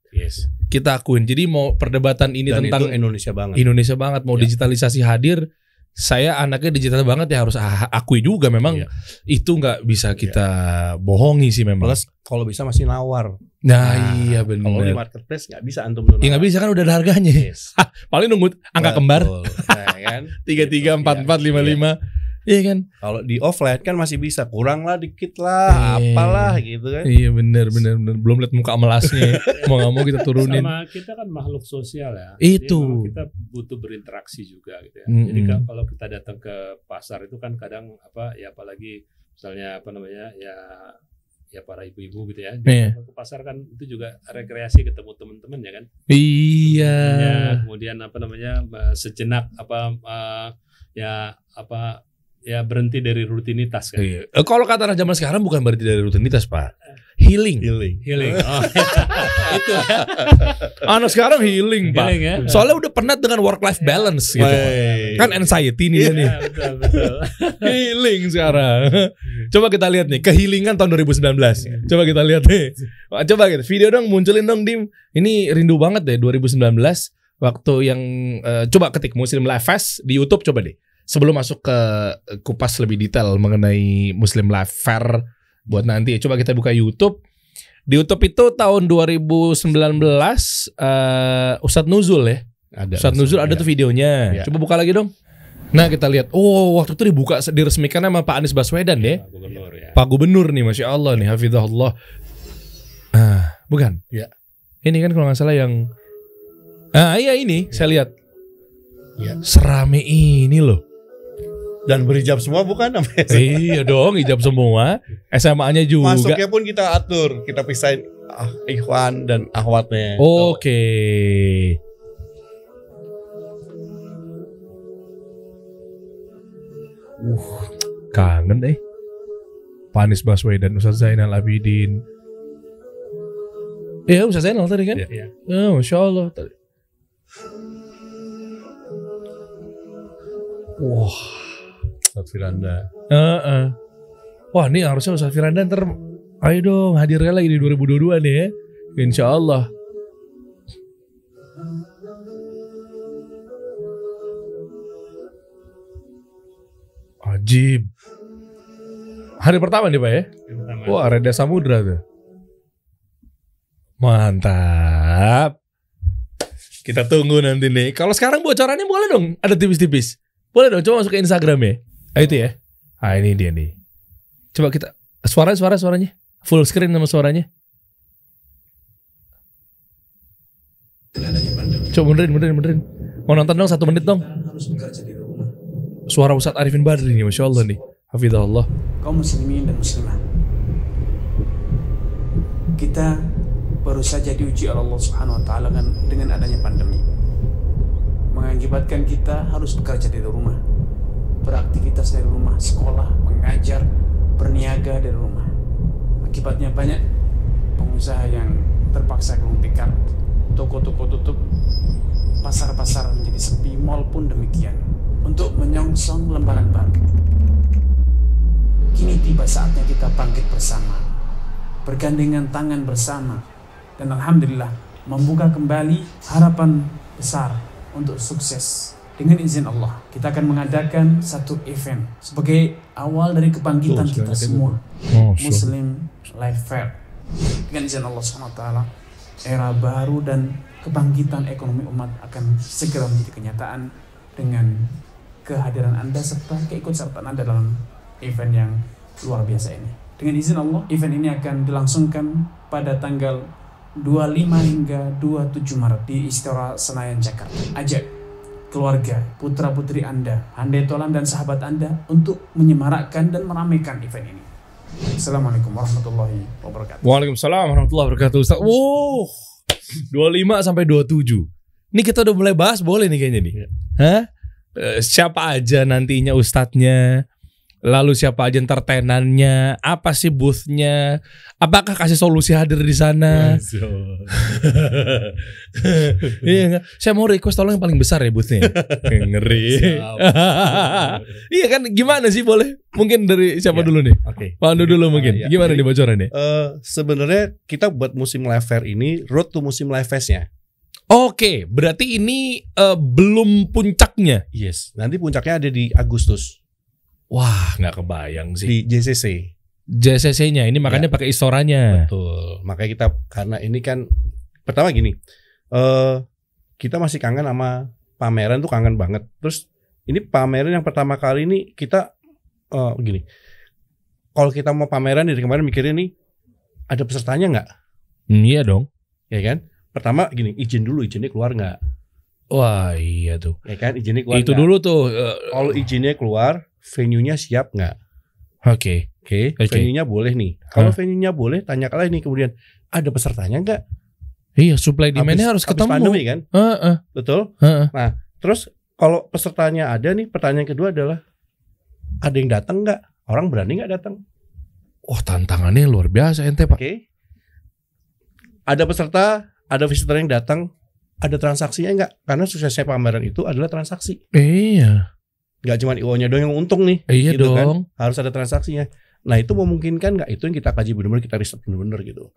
Kita akuin. Jadi mau perdebatan ini dan tentang Indonesia banget mau digitalisasi hadir, saya anaknya digital banget ya, harus akui juga memang itu nggak bisa kita bohongi sih memang. Plus kalau bisa masih nawar. Nah iya benar. Kalau di marketplace nggak bisa antum nawar. Ya nggak bisa kan udah ada harganya. Paling nunggu angka kembar. Nah, kan? 33, 44, 55. Iya kan. Kalau di offline kan masih bisa kurang lah dikit lah, apalah gitu kan. Iya benar. Belum lihat muka melasnya. Mau nggak mau kita turunin. Sama kita kan makhluk sosial ya. Itu. Jadi kita butuh berinteraksi juga gitu ya. Jadi kalau kita datang ke pasar itu kan kadang apalagi misalnya ya para ibu-ibu gitu ya. Ke pasar kan itu juga rekreasi, ketemu teman-teman ya kan. Iya. Kemudian sejenak berhenti dari rutinitas kan. Kalau kata anak zaman sekarang bukan berhenti dari rutinitas, Pak. Healing. Oh. Itu ya. Anak sekarang healing, Pak. Ya? Soalnya udah penat dengan work life balance gitu. Kan anxiety nih nih. Betul. Healing sekarang. Coba kita lihat nih kehealingan tahun 2019. Coba kita lihat nih. Coba gitu. Video dong, munculin dong Dim. Ini rindu banget deh 2019 waktu yang coba ketik Muslim Life Fest di YouTube coba deh. Sebelum masuk ke kupas lebih detail mengenai Muslim Life Fair buat nanti, coba kita buka YouTube. Di YouTube itu tahun 2019 Ustadz Nuzul ya. Ustadz Nuzul ada tuh videonya. Coba buka lagi dong. Nah kita lihat, waktu itu diresmikan sama Pak Anies Baswedan ya. Pak Gubernur nih, Masya Allah nih, hafizahullah. Bukan? Ya. Ini kan kalau nggak salah yang, iya ini saya lihat. Serame ini loh. Dan berhijab semua bukan namanya? Iya dong, hijab semua. SMA-nya juga. Masuknya pun kita atur, kita pisahin ikhwan dan akhwatnya. Oke. Kangen Pak Anies Baswedan, Ustaz Zainal Abidin. Iya Ustaz Zainal tadi kan? Iya. Masya Allah tadi. Wah. Ustaz Firanda. Wah, ini harusnya Ustaz Firanda ntar ayo dong hadirnya lagi di 2022 nih ya. Insya Allah. Ajib. Hari pertama nih Pak ya? Wah, Reda Samudra tuh. Mantap. Kita tunggu nanti nih. Kalau sekarang bocorannya boleh dong, ada tipis-tipis. Boleh dong, coba masuk ke Instagram ya. Itu ya. Ini dia nih. Coba kita suaranya. Full screen sama suaranya. Coba benerin. Mau nonton dong 1 menit dong. Suara Ustadz Arifin Badri nih, Masya Allah nih. Hafizahullah. Kaum muslimin dan muslimah, kita baru saja diuji oleh Allah Subhanahu wa taala dengan adanya pandemi. Mengakibatkan kita harus bekerja dari rumah, beraktivitas dari rumah, sekolah, mengajar, berniaga dari rumah. Akibatnya banyak pengusaha yang terpaksa gulung tikar, toko-toko tutup, pasar-pasar menjadi sepi, mal pun demikian. Untuk menyongsong lembaran baru, kini tiba saatnya kita bangkit bersama, bergandengan tangan bersama, dan alhamdulillah membuka kembali harapan besar untuk sukses. Dengan izin Allah, kita akan mengadakan satu event sebagai awal dari kebangkitan kita semua, Muslim Life Fair. Dengan izin Allah SWT, era baru dan kebangkitan ekonomi umat akan segera menjadi kenyataan dengan kehadiran Anda serta keikutsertaan Anda dalam event yang luar biasa ini. Dengan izin Allah, event ini akan dilangsungkan pada tanggal 25 hingga 27 Maret di Istora Senayan, Jakarta. Ajak keluarga, putra-putri Anda, handai tolan dan sahabat Anda untuk menyemarakkan dan meramaikan event ini. Assalamualaikum warahmatullahi wabarakatuh. Waalaikumsalam warahmatullahi wabarakatuh. Ustaz. 25 sampai 27. Ini kita udah mulai bahas, boleh nih kayaknya nih. Hah? Siapa aja nantinya ustadznya? Lalu siapa aja entertainannya? Apa sih boothnya? Apakah kasih solusi hadir di sana? Iya enggak? Saya mau request tolong yang paling besar ya boothnya. Ngeri. Iya kan, gimana sih, boleh? Mungkin dari siapa dulu nih? Oke. Pak Ando dulu mungkin. Gimana nih bocorannya? Sebenarnya kita buat musim live fair ini road to musim live fest-nya. Oke, berarti ini belum puncaknya. Yes, nanti puncaknya ada di Agustus. Wah, nggak kebayang sih. Di JCC. JCC-nya ini makanya pakai istoranya. Betul. Makanya kita, karena ini kan pertama gini, kita masih kangen sama pameran tuh, kangen banget. Terus ini pameran yang pertama kali ini kita gini. Kalau kita mau pameran dari kemarin mikirin nih, ada pesertanya nggak? Iya dong. Ya kan? Pertama gini, izinnya keluar nggak? Wah iya tuh. Ya kan, izinnya keluar. Itu gak? dulu tuh. Kalau izinnya keluar, venue-nya siap nggak? Oke. Venue-nya boleh nih. Kalau venue-nya boleh, tanya kalian nih kemudian, ada pesertanya nggak? Iya, supply demand-nya harus ketemu. Pandemi kan? Betul. Nah, terus kalau pesertanya ada nih, pertanyaan kedua adalah, ada yang datang nggak? Orang berani nggak datang? Wah, tantangannya luar biasa ente Pak. Oke. Ada peserta, ada visitor yang datang, ada transaksinya nggak? Karena suksesnya pameran itu adalah transaksi. Iya. Nggak cuma IO-nya doang yang untung nih. Iya gitu dong. Kan? Harus ada transaksinya. Nah itu memungkinkan nggak? Itu yang kita kaji benar-benar, kita riset benar-benar gitu.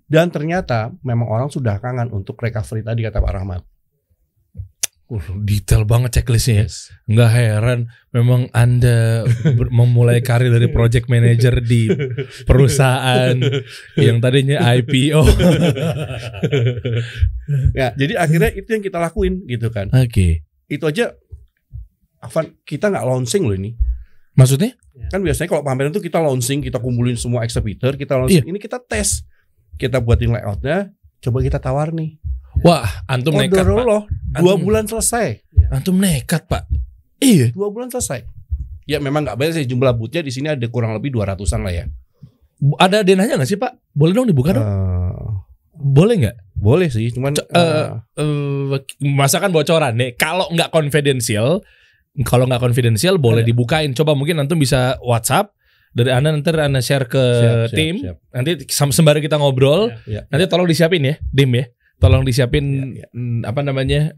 Dan ternyata memang orang sudah kangen untuk recovery tadi, kata Pak Rahmat. Detail banget checklistnya ya. Nggak heran memang Anda memulai karir dari project manager di perusahaan yang tadinya IPO. Ya, jadi akhirnya itu yang kita lakuin gitu kan. Oke. Itu aja, Afan, kita nggak launching loh ini. Maksudnya? Kan biasanya kalau pameran itu kita launching, kita kumpulin semua exhibitor, kita launching. Ini kita tes, kita buatin layoutnya, coba kita tawar nih. Wah, antum nekat Pak. 2 bulan selesai. Antum nekat Pak. Iya. 2 bulan selesai. Ya memang nggak banyak sih jumlah boothnya, di sini ada kurang lebih 200-an lah ya. Ada denahnya nggak sih Pak? Boleh dong dibuka dong? Boleh nggak? Boleh sih, cuman masakan bocoran nih. Kalau nggak konfidensial boleh dibukain. Coba mungkin antum bisa WhatsApp dari nanti share ke tim. Nanti sembari kita ngobrol, nanti tolong disiapin ya, Dim ya. Tolong disiapin apa namanya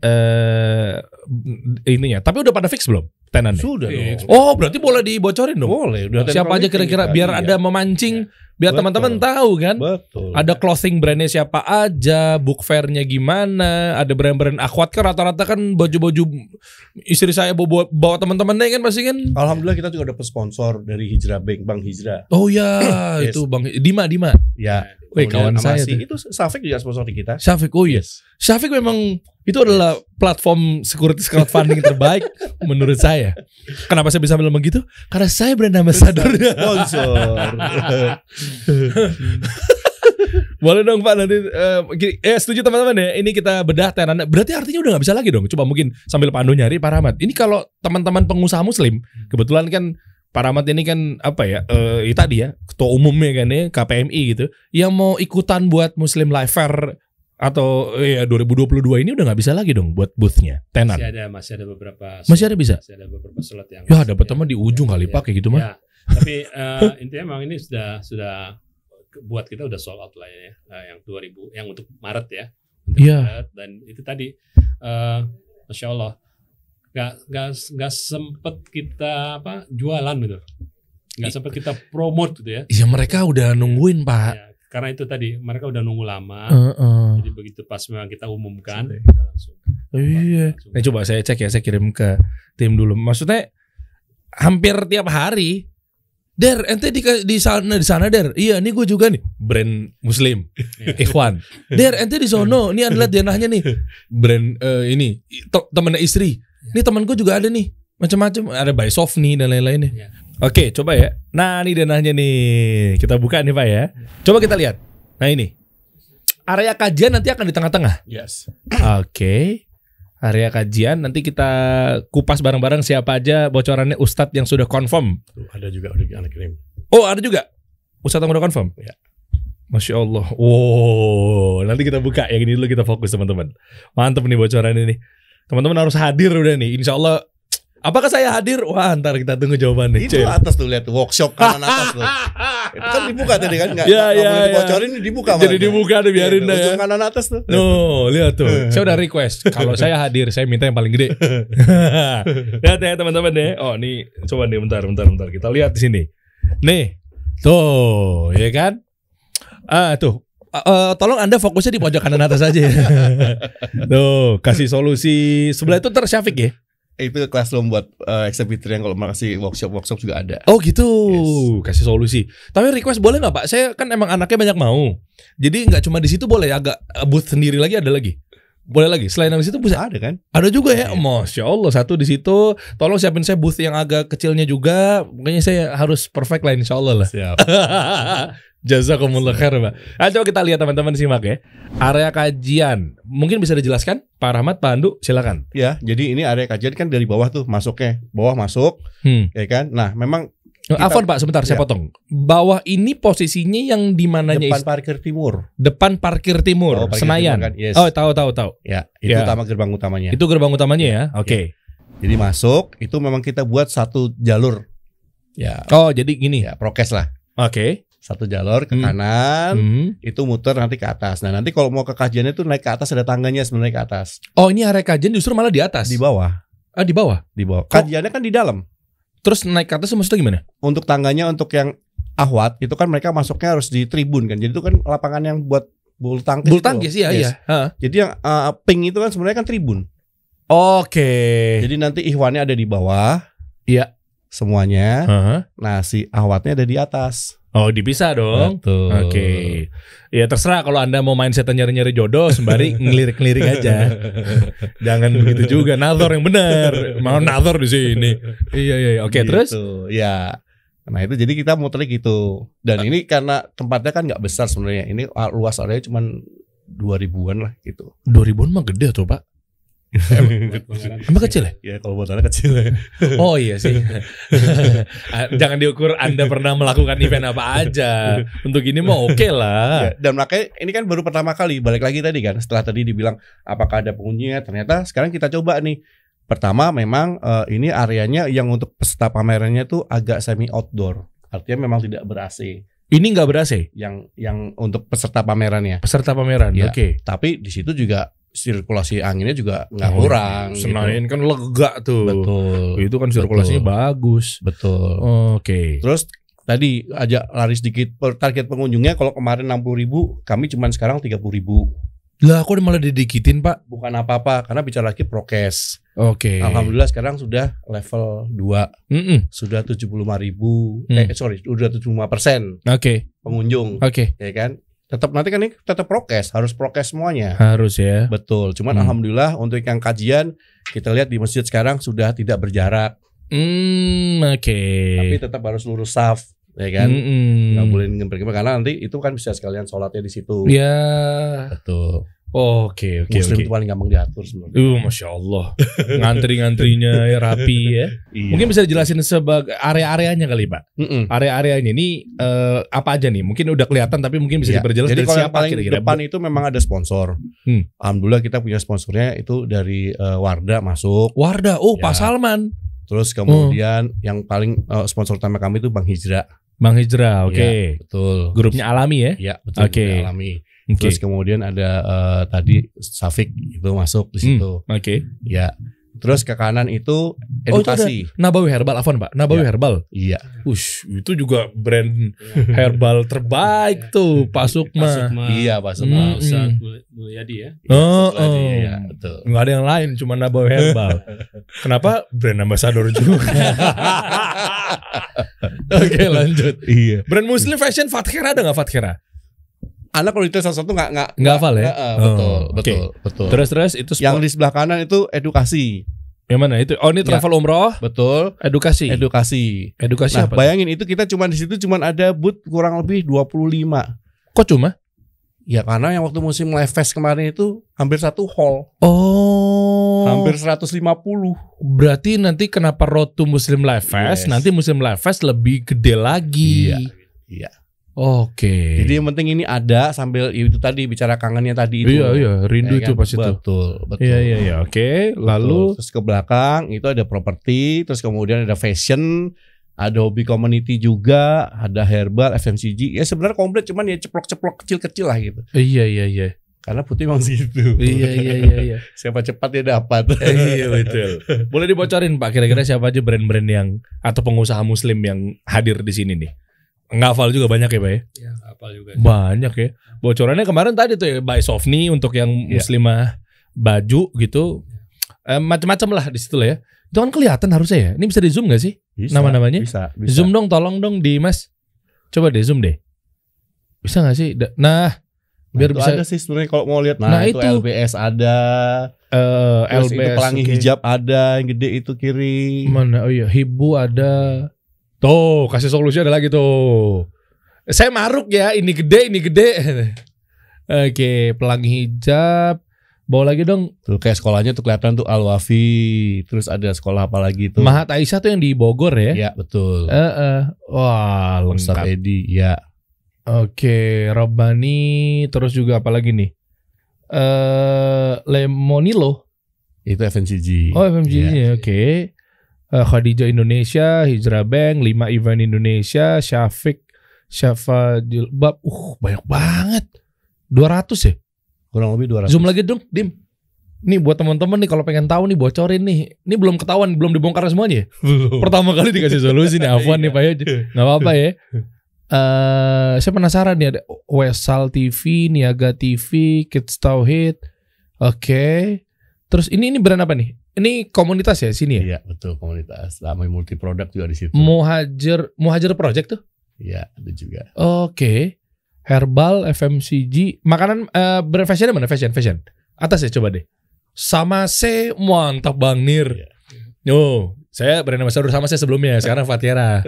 ininya. Tapi udah pada fix belum tenannya? Sudah dong. Oh, berarti boleh dibocorin dong. Boleh. Udah siapa aja kira-kira biar ada memancing, biar teman-teman tahu kan. Betul. Ada clothing brandnya siapa aja, book fairnya gimana, ada brand-brand akhwat kan rata-rata kan baju-baju istri saya bawa teman-temannya kan pasti kan. Alhamdulillah kita juga dapat sponsor dari Hijrah Bank Hijrah. Oh ya, Yes. itu Bang Dima. Ya, Wih, kawan saya tuh. itu Safik juga sponsor di kita. Syafiq, oh yes. Syafiq memang itu adalah platform securities crowdfunding terbaik menurut saya. Kenapa saya bisa bilang begitu? Karena saya brand ambassador. Sponsor. Boleh dong Pak nanti setuju teman-teman ya. Ini kita bedah tenan. Berarti artinya udah nggak bisa lagi dong. Coba mungkin sambil Pak Ando nyari Pak Rahmat. Ini kalau teman-teman pengusaha muslim, kebetulan kan Pak Rahmat ini kan apa ya? Tadi ya ketua umumnya kan ya KPMI gitu. Yang mau ikutan buat Muslim Life Fair atau 2022 ini udah nggak bisa lagi dong buat boothnya tenan. Masih ada beberapa. Masih ada bisa. Masih ada beberapa slot yang. Ya dapat teman di ujung kali Pak kayak gitu mah. Ya, tapi intinya memang ini sudah buat kita udah sold out lah ya, yang 2000 yang untuk Maret ya. Iya. Maret, dan itu tadi Masya Allah nggak sempet kita jualan gitu, nggak sempet kita promote gitu ya. Iya mereka udah nungguin Pak. Ya, karena itu tadi mereka udah nunggu lama. Jadi begitu pas memang kita umumkan kita langsung. Iya. Nah, coba saya cek ya, saya kirim ke tim dulu. Maksudnya hampir tiap hari. Der, ente di sana Der. Iya, nih gue juga nih brand Muslim, Ikhwan. Der, ente di sono. Nih anda lihat denahnya nih, brand ini temennya istri. Nih teman gue juga ada nih, macam-macam. Ada by Sofni dan lain-lainnya. Ya. Oke, coba ya. Nah, ini denahnya nih. Kita buka nih Pak ya. Coba kita lihat. Nah ini, area kajian nanti akan di tengah-tengah. Yes. Oke. Area kajian nanti kita kupas bareng-bareng siapa aja bocorannya Ustadz yang sudah confirm. Ada juga udah anak kirim. Oh ada juga Ustadz yang udah confirm. Ya. Masya Allah. Wow. Nanti kita buka yang ini dulu, kita fokus teman-teman. Mantap nih bocoran ini. Teman-teman harus hadir udah nih. Insya Allah. Apakah saya hadir? Wah ntar kita tunggu jawabannya. Itu atas tuh lihat workshop kanan atas tuh. Itu kan dibuka tadi kan nggak boleh dibocorin, dibuka. Jadi dibuka deh biarin deh. Ujung kanan atas tuh. No, lihat tuh. Saya udah request. Kalau saya hadir, saya minta yang paling gede. Lihat ya teman-teman deh. Oh nih, coba nih bentar. Kita lihat di sini. Nih, tuh, ya kan? Tuh. Tolong Anda fokusnya di pojok kanan atas aja. Tuh, kasih solusi. Sebelah itu Syafiq ya. Itu classroom buat exhibitor yang kalau masih workshop juga ada. Oh gitu, Yes. Kasih solusi. Tapi request boleh nggak Pak? Saya kan emang anaknya banyak mau. Jadi nggak cuma di situ boleh, agak booth sendiri lagi ada lagi. Boleh lagi. Selain yang di situ bisa ada kan? Ada juga ya. Masya Allah satu di situ. Tolong siapin saya booth yang agak kecilnya juga. Pokoknya saya harus perfect lah Insya Allah lah. Siap. Jazakumullah khair Pak. Coba kita lihat teman-teman simak ya. Area kajian. Mungkin bisa dijelaskan Pak Rahmat, Pak Andu, silakan. Ya, jadi ini area kajian kan dari bawah tuh masuknya. Bawah masuk, ya kan? Nah, memang Afwan Pak, sebentar saya potong. Bawah ini posisinya yang di mananya? Depan parkir timur. Depan parkir timur, Parkir Senayan. Timur kan? Yes. Oh, tahu. Ya, itu utama gerbang utamanya. Itu gerbang utamanya ya. Oke. Jadi masuk, itu memang kita buat satu jalur. Ya. Oh, jadi gini. Ya, prokes lah. Oke. Satu jalur ke kanan, itu muter nanti ke atas. Nah, nanti kalau mau ke kajiannya itu naik ke atas, ada tangganya sebenarnya ke atas. Oh, ini area kajian justru malah di atas. Di bawah. Di bawah. Di bawah. Kajiannya kan di dalam. Terus naik ke atas maksudnya gimana? Untuk tangganya untuk yang ahwat itu kan mereka masuknya harus di tribun kan. Jadi itu kan lapangan yang buat bulu tangkis. Bulu tangkis iya. Jadi yang pink itu kan sebenarnya kan tribun. Oke. Jadi nanti ikhwannya ada di bawah. Iya. Semuanya. Nah, si ahwatnya ada di atas. Oh, dipisah dong. Betul. Oke. Ya terserah kalau Anda mau main setan nyari-nyari jodoh sembari ngelirik-ngelirik aja. Jangan begitu juga, nazar yang benar. Mau nazar di sini. Iya. Oke, gitu. Terus? Ya. Nah, itu jadi kita muter gitu. Dan ini karena tempatnya kan nggak besar sebenarnya. Ini luas area cuma 2000-an lah gitu. 2000-an mah gede tuh, Pak. Emang kecil ya? Ya kalau buat anak kecil ya. Oh iya sih. Jangan diukur Anda pernah melakukan event apa aja. Untuk ini mah oke lah. Ya, dan makanya ini kan baru pertama kali. Balik lagi tadi kan. Setelah tadi dibilang apakah ada pengunjungnya, ternyata sekarang kita coba nih. Pertama memang ini areanya yang untuk peserta pamerannya tuh agak semi outdoor. Artinya memang tidak ber-AC. Ini nggak ber-AC? Yang untuk peserta pamerannya. Peserta pameran, Ya, oke. Tapi di situ juga sirkulasi anginnya juga nggak kurang. Senayan gitu. kan lega tuh. Betul. Itu kan sirkulasinya bagus. Betul. Oke. Terus tadi aja lari sedikit target pengunjungnya, kalau kemarin 60.000, kami cuman sekarang 30.000. Lah aku malah didikitin Pak. Bukan apa-apa, karena bicara lagi prokes. Oke. Alhamdulillah sekarang sudah level 2. Sudah 75.000. Sudah 75% Oke. pengunjung. Oke. Ya kan? Tetap nanti kan ini tetap prokes, harus prokes semuanya. Harus ya. Betul. Cuman alhamdulillah untuk yang kajian kita lihat di masjid sekarang sudah tidak berjarak. Oke. Tapi tetap harus lurus saf, ya kan? Nggak boleh ngemper-ngemper karena nanti itu kan bisa sekalian sholatnya di situ. Ya. Betul. Oke. Muslim itu paling gampang diatur sebenarnya. Masya Allah. Ngantri-ngantrinya ya rapi ya. Iya. Mungkin bisa dijelasin sebagai area-areanya kali Pak. Area-areanya ini apa aja nih? Mungkin udah kelihatan tapi mungkin bisa diperjelas Jadi dari kalau yang siapa paling kira-kira. depan itu memang ada sponsor. Alhamdulillah kita punya sponsornya itu dari Wardah masuk. Wardah, Pak Salman. Terus kemudian yang paling sponsor utama kami itu Bang Hijrah. Bang Hijrah, oke. Ya, betul. Grupnya Alami ya? Iya, betul. Oke. Alami. Terus kemudian ada tadi Safik itu masuk di situ. Oke. Ya. Terus ke kanan itu edukasi. Itu Nabawi Herbal, Afwan Pak. Nabawi Herbal. Iya. Itu juga brand herbal terbaik tuh, Pak Sukma. Iya, Pak Sukma. Ustaz Mulyadi ya. Iya, betul. Nggak ada yang lain, cuma Nabawi Herbal. Kenapa brand ambassador juga? Oke, lanjut. Iya. Brand Muslim fashion Fathera ada nggak Fathera? Anak kalau itu salah satu nggak hafal ya. Betul. Terus itu yang di sebelah kanan itu edukasi. Yang mana itu? Oh, ini travel umroh. Betul. Edukasi Nah, apa? Bayangin itu kita cuma di situ cuma ada booth kurang lebih 25. Kok cuma? Ya karena yang waktu musim Live Fest kemarin itu hampir satu hall. Oh. Hampir 150. Berarti nanti kenapa Road to Muslim Live Fest? Nanti Muslim Live Fest lebih gede lagi. Iya. Oke. Jadi yang penting ini ada sambil itu tadi bicara kangennya tadi itu. Iya, rindu itu pas itu. Betul. Iya. Oke. Lalu terus ke belakang itu ada properti, terus kemudian ada fashion, ada hobi community juga, ada herbal, FMCG. Ya sebenarnya komplit, cuman ya ceplok-ceplok kecil-kecil lah gitu. Iya. Karena putih emang situ. Iya. Siapa cepat dia dapat. Iya betul. Boleh dibocorin Pak kira-kira siapa aja brand-brand yang atau pengusaha Muslim yang hadir di sini nih? Nggak hafal juga banyak ya Pak ya? Ya, hafal juga. Banyak ya. Bocorannya kemarin tadi tuh ya By Sofni untuk yang muslimah baju gitu. Macam-macam lah di situ lah ya. Itu kan kelihatan harusnya ya. Ini bisa di zoom nggak sih? Nama-namanya? Bisa. Zoom dong, tolong dong di Mas. Coba deh zoom deh. Bisa nggak sih? Nah, biar bisa. Ada sih sebenarnya kalau mau lihat. Nah, itu LBS ada. Terus LBS itu pelangi hijab ada, yang gede itu kiri. Mana? Oh iya, Hibu ada. Tuh, kasih solusi ada lagi tuh. Saya maruk ya, ini gede. Oke, pelangi hijab. Bawa lagi dong. Tuh kayak sekolahnya tuh kelihatan tuh Al-Wafi. Terus ada sekolah apa lagi tuh? Mahat Aisyah tuh yang di Bogor ya? Iya, betul. Wah, Ustaz lengkap. Edi, ya. Oke, Robbani, terus juga apa lagi nih? Lemonilo. Itu FMCG. Oh, FMCG, oke. Khadijah Indonesia, Hijrah Bank, 5 event Indonesia, Syafa Jilbab. Banyak banget. 200 ya? Kurang lebih 200. Zoom lagi dong, Dim. Nih buat teman-teman nih kalau pengen tahu nih bocorin nih. Ini belum ketahuan, belum dibongkar semuanya. Pertama kali dikasih solusi nih Afwan nih Pak ya. Enggak apa-apa ya. Saya penasaran nih ada Wesal TV, Niaga TV, Kids Tauhid. Oke. Terus ini brand apa nih? Ini komunitas ya sini ya? Iya, betul, komunitas. Lama multi produk juga di situ. Muhajir Project tuh? Iya, ada juga. Oke. Herbal, FMCG, makanan brand fashionnya mana? Fashion. Atas ya coba deh. Sama C, mantap Bang Nir. Iya. Saya brand ambassador sama C sebelumnya, sekarang Fathera.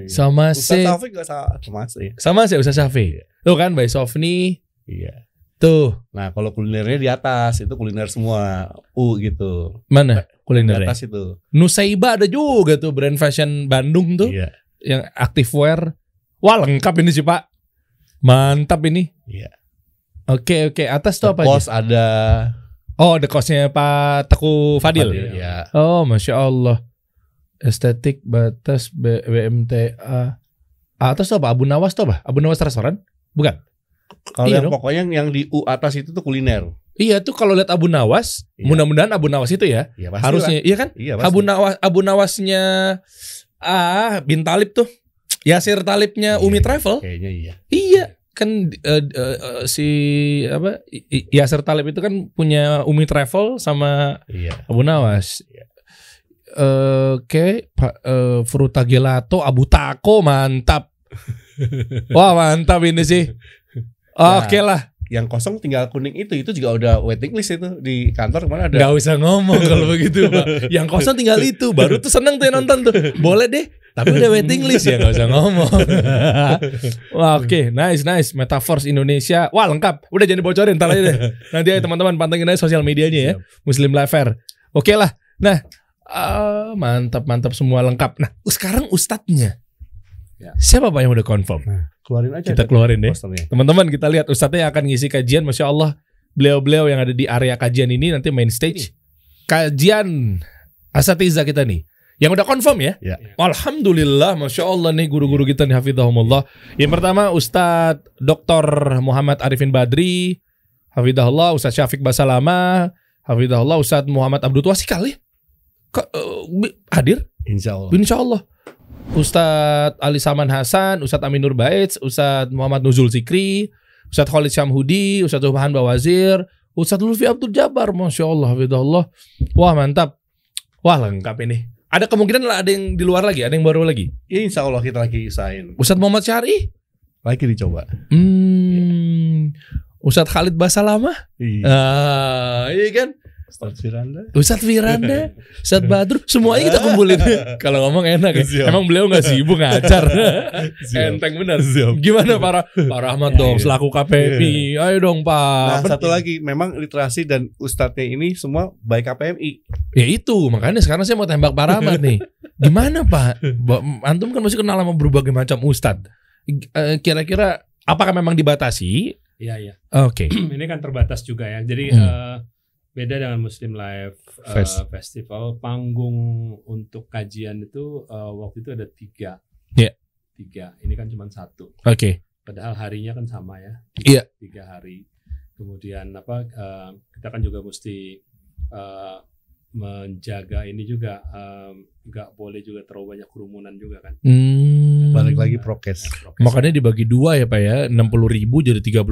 Sama C. Ustaz Syafi juga sama C. Sama C Ustaz Syafi. Tuh kan By Sofni. Iya. Tuh. Nah, kalau kulinernya di atas itu kuliner semua gitu. Mana kulinernya? Di atas itu. Nusaiba ada juga tuh brand fashion Bandung tuh. Iya. Yang activewear. Wah, lengkap ini sih, Pak. Mantap ini. Iya. Oke. Atas tuh apa aja? Pos ada. Oh, the cost-nya Pak Teguh Fadil. Ya. Oh, Masya Allah. Estetik batas BMTA. Atas tuh apa? Abu Nawas tuh apa? Abu Nawas restoran? Bukan? Kalau yang pokoknya yang di U atas itu tuh kuliner. Iya tuh kalau lihat Abu Nawas, mudah-mudahan Abu Nawas itu ya. Harusnya, iya kan? Iya, Abu Nawasnya Bin Talib tuh. Yasir Talibnya Umi Travel. Kayaknya iya. Iya, kan si apa Yasir Talib itu kan punya Umi Travel sama Abu Nawas. Iya. Oke, Fruta Gelato, Abu Taco, mantap. Wah, mantap ini sih. Oke lah. Yang kosong tinggal kuning itu juga udah waiting list itu di kantor kemana ada. Gak usah ngomong kalau begitu, Pak. Yang kosong tinggal itu, baru tuh seneng tuh yang nonton tuh. Boleh deh, tapi udah waiting list ya, gak usah ngomong. Wah, oke, nice. Metaverse Indonesia, wah lengkap. Udah jangan dibocorin, ntar aja deh. Nanti aja teman-teman pantengin aja sosial medianya ya, Muslim Life Fair. Oke lah. Nah, mantap semua lengkap. Nah, sekarang ustadznya. Siapa Pak yang udah confirm? Nah, keluarin aja. Kita keluarin deh. Teman-teman kita lihat ustadznya yang akan ngisi kajian. Masya Allah, beliau-beliau yang ada di area kajian ini nanti main stage. Kajian asatidzah kita nih. Yang udah confirm ya? Alhamdulillah, Masya Allah nih guru-guru kita nih, hafidhahumullah. Yang pertama Ustadz Dr. Muhammad Arifin Badri, hafidhahullah. Ustadz Syafiq Basalama, hafidhahullah. Ustadz Muhammad Abdul Wasikal ya? Hadir? Insya Allah. Insya Allah. Ustadz Ali Saman Hasan, Ustadz Aminur Baitz, Ustadz Muhammad Nuzul Zikri, Ustadz Khalid Syamhudi, Ustadz Subhan Bawazir, Ustadz Lutfi Abdul Jabbar, Masya Allah, hafidhahullah. Wah mantap. Wah lengkap ini. Ada kemungkinan ada yang di luar lagi, ada yang baru lagi. Ya, insya Allah kita lagi usahain. Ustadz Muhammad Syari lagi dicoba. Ustadz Khalid Basalama. Iya kan. Ustadz Firanda, Ustadz Badru, semuanya kita kumpulin. Kalau ngomong enak ya. Emang beliau nggak sibuk ngajar. Enteng benar. Gimana Pak Rahmat dong selaku KPMI? Ayo dong Pak. Nah, satu lagi, memang literasi dan ustadznya ini semua baik KPMI. Ya itu, makanya sekarang saya mau tembak Pak Rahmat nih. Gimana Pak? Antum kan masih kenal sama berbagai macam ustadz. Kira-kira apakah memang dibatasi? Iya. Oke. Ini kan terbatas juga ya. Jadi beda dengan Muslim Life Festival, panggung untuk kajian itu waktu itu ada 3. Iya. 3. Ini kan cuma 1. Oke. Padahal harinya kan sama ya. Iya. 3 hari. Kemudian kita kan juga mesti menjaga ini juga, nggak boleh juga terlalu banyak kerumunan juga kan. Balik lagi prokes. Makanya dibagi 2 ya Pak ya, 60.000 jadi 30.000.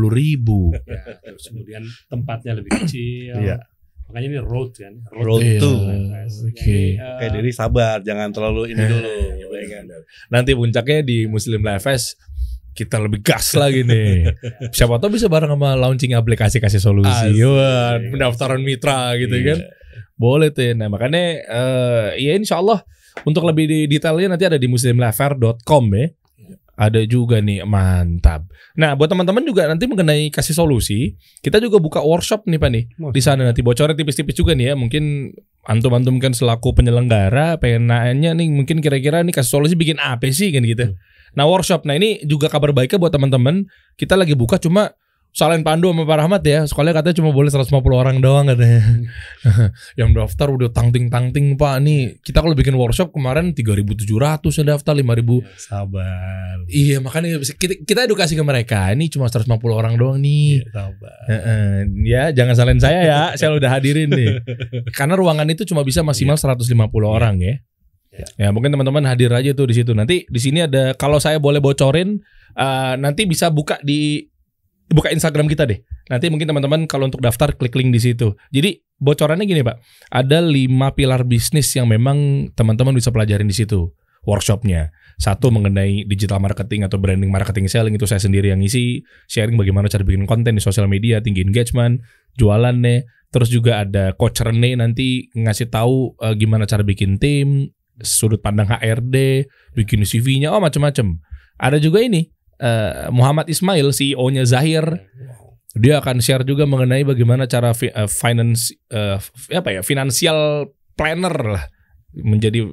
Ya, terus kemudian tempatnya lebih kecil. Iya. Makanya ini road kan. Road to. Oke. Kayak dari sabar, jangan terlalu ini dulu. Nanti puncaknya di Muslim Life Fest kita lebih gas lagi nih. Siapa tahu bisa bareng sama launching aplikasi kasih solusi. Wah, pendaftaran mitra gitu kan. Boleh tuh. Nah makanya ya insya Allah untuk lebih detailnya nanti ada di muslimlifefair.com ya. Ada juga nih, mantap. Nah buat teman-teman juga nanti mengenai kasih solusi, kita juga buka workshop nih Pak nih. Di sana nanti bocornya tipis-tipis juga nih ya. Mungkin antum-antum kan selaku penyelenggara pengen nanya nih, mungkin kira-kira nih kasih solusi bikin apa sih kan gitu. Nah workshop, nah ini juga kabar baiknya buat teman-teman. Kita lagi buka cuma salahin Pandu sama Pak Rahmat ya. Sekolahnya katanya cuma boleh 150 orang doang katanya. Yang daftar udah tangting-tangting Pak. Nih kita kalau bikin workshop kemarin 3.700 yang daftar, 5.000. Sabar. Iya makanya kita edukasi ke mereka. Ini cuma 150 orang doang nih. Sabar. Ya jangan salahin saya ya. Saya udah hadirin nih. Karena ruangan itu cuma bisa maksimal 150 orang ya. Ya mungkin teman-teman hadir aja tuh di situ. Nanti di sini ada, kalau saya boleh bocorin, nanti bisa buka Instagram kita deh. Nanti mungkin teman-teman kalau untuk daftar klik link di situ. Jadi bocorannya gini Pak, ada 5 pilar bisnis yang memang teman-teman bisa pelajarin di situ workshopnya. 1 mengenai digital marketing atau branding marketing selling, itu saya sendiri yang ngisi, sharing bagaimana cara bikin konten di sosial media, tinggi engagement, jualannya. Terus juga ada Coach Rene nanti ngasih tahu gimana cara bikin tim, sudut pandang HRD, bikin CV-nya, macam-macam. Ada juga ini Muhammad Ismail, CEO-nya Zahir. Dia akan share juga mengenai bagaimana cara financial planner lah, menjadi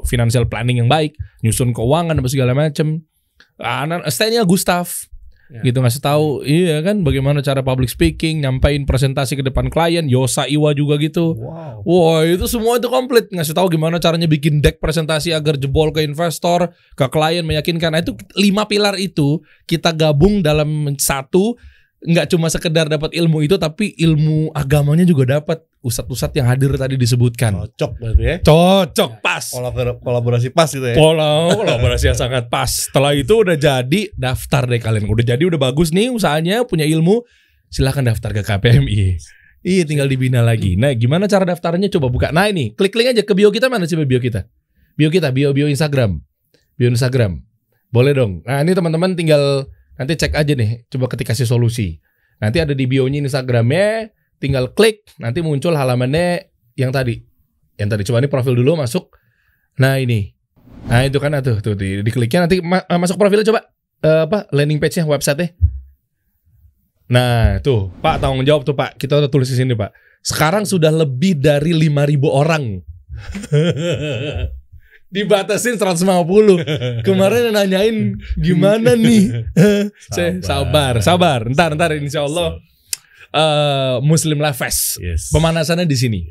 financial planning yang baik, nyusun keuangan apa segala macam. Stylenya Gustav. gitu, ngasih tahu iya kan bagaimana cara public speaking, nyampein presentasi ke depan klien, Yosa Iwa juga gitu. Wah, itu semua itu komplit, ngasih tahu gimana caranya bikin deck presentasi agar jebol ke investor, ke klien, meyakinkan. Nah, itu 5 pilar itu kita gabung dalam satu. Nggak cuma sekedar dapat ilmu itu, tapi ilmu agamanya juga dapat. Ustadz-ustadz yang hadir tadi disebutkan. Cocok berarti ya. Cocok, pas. Kolaborasi pas gitu ya. Kolaborasi yang sangat pas. Setelah itu udah jadi, daftar deh kalian. Udah jadi, udah bagus nih usahanya, punya ilmu, silahkan daftar ke KPMI. Iya, tinggal dibina lagi. Nah, gimana cara daftarnya? Coba buka. Nah ini, klik link aja ke bio kita. Mana sih bio kita? Bio Instagram. Bio Instagram. Boleh dong. Nah ini teman-teman tinggal nanti cek aja nih, coba ketik kasih solusi. Nanti ada di bio-nya Instagramnya, tinggal klik, nanti muncul halamannya yang tadi. Yang tadi, coba ini profil dulu, masuk. Nah ini. Nah itu kan, tuh dikliknya nanti masuk profilnya coba. Landing page-nya, website-nya. Nah tuh, Pak tanggung jawab tuh Pak. Kita udah tulis di sini Pak. Sekarang sudah lebih dari 5.000 orang. Dibatasin 150. Kemarin nanyain gimana nih. Sabar. Ntar insya Allah Muslim Life Fest. Pemanasannya di sini.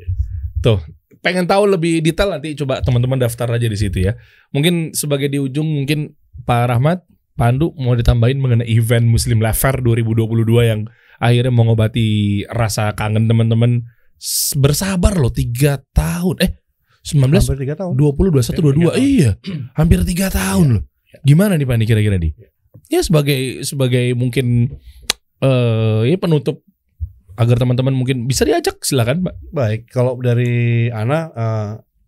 Tuh, pengen tahu lebih detail nanti coba teman-teman daftar aja di situ ya. Mungkin sebagai di ujung mungkin Pak Rahmat, Pandu mau ditambahin mengenai event Muslim Life Fair 2022 yang akhirnya mengobati rasa kangen teman-teman. Bersabar loh 3 tahun. 19, 20, 21, 22. Iya, hampir 3 tahun loh. Gimana nih Pak nih kira-kira nih? Ya sebagai mungkin ya penutup agar teman-teman mungkin bisa diajak, silakan Pak. Baik, kalau dari Ana,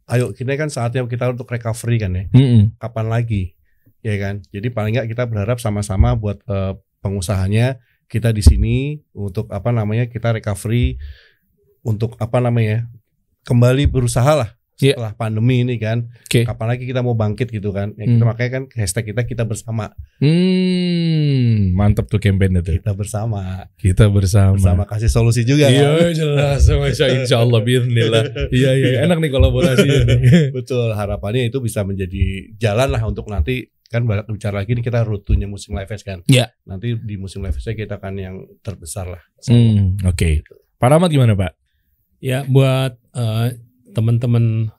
ayo kita kan saatnya kita untuk recovery kan ya. Kapan lagi? Ya kan. Jadi paling nggak kita berharap sama-sama buat pengusahanya kita di sini untuk kita recovery, untuk kembali berusaha lah. Setelah pandemi ini kan, kapan lagi kita mau bangkit gitu kan? Ya, kita makanya kan hashtag kita bersama. Mantap tuh campaign itu. Kita bersama kasih solusi juga. Iya kan? Jelas, insya Allah, bismillah. Iya enak nih kolaborasi. Betul, harapannya itu bisa menjadi jalan lah untuk nanti kan bicara lagi nih kita rutenya Muslim Life Fest kan. Iya. Nanti di Muslim Life Fest kita kan yang terbesar lah. Oke. Pak Rahmat gimana Pak? Ya buat teman-teman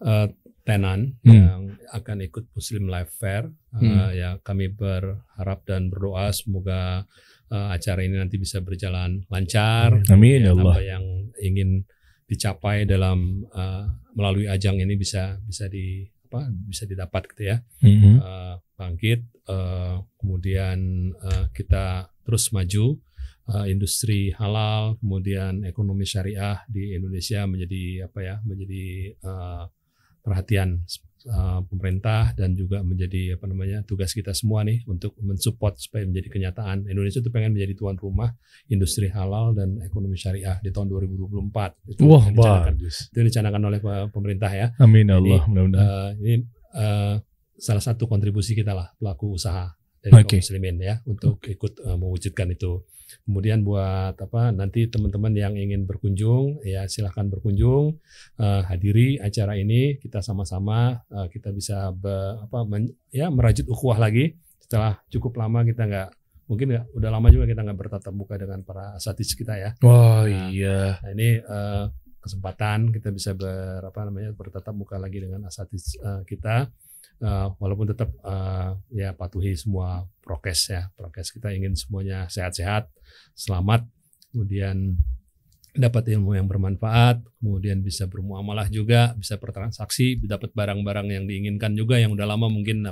tenan yang akan ikut Muslim Life Fair, ya kami berharap dan berdoa semoga acara ini nanti bisa berjalan lancar. Amin ya Allah. Apa yang ingin dicapai dalam melalui ajang ini bisa didapat gitu ya. Bangkit, kemudian kita terus maju. Industri halal, kemudian ekonomi syariah di Indonesia menjadi perhatian pemerintah dan juga menjadi tugas kita semua nih untuk mensupport supaya menjadi kenyataan. Indonesia itu pengen menjadi tuan rumah industri halal dan ekonomi syariah di tahun 2024. Wah, bagus. Itu dicanangkan oleh pemerintah ya. Amin Allah, mudah-mudahan. Ini salah satu kontribusi kita lah pelaku usaha dari kaum muslimin ya untuk ikut mewujudkan itu. Kemudian buat nanti teman-teman yang ingin berkunjung ya silahkan berkunjung, hadiri acara ini, kita sama-sama kita bisa merajut ukhuwah lagi setelah cukup lama kita udah lama juga kita nggak bertatap muka dengan para asatiz kita ya. Wah iya. Nah ini kesempatan kita bisa bertatap muka lagi dengan asatiz kita. Walaupun tetap patuhi semua prokes kita ingin semuanya sehat-sehat, selamat, kemudian dapat ilmu yang bermanfaat, kemudian bisa bermuamalah juga, bisa bertransaksi, dapat barang-barang yang diinginkan juga yang udah lama mungkin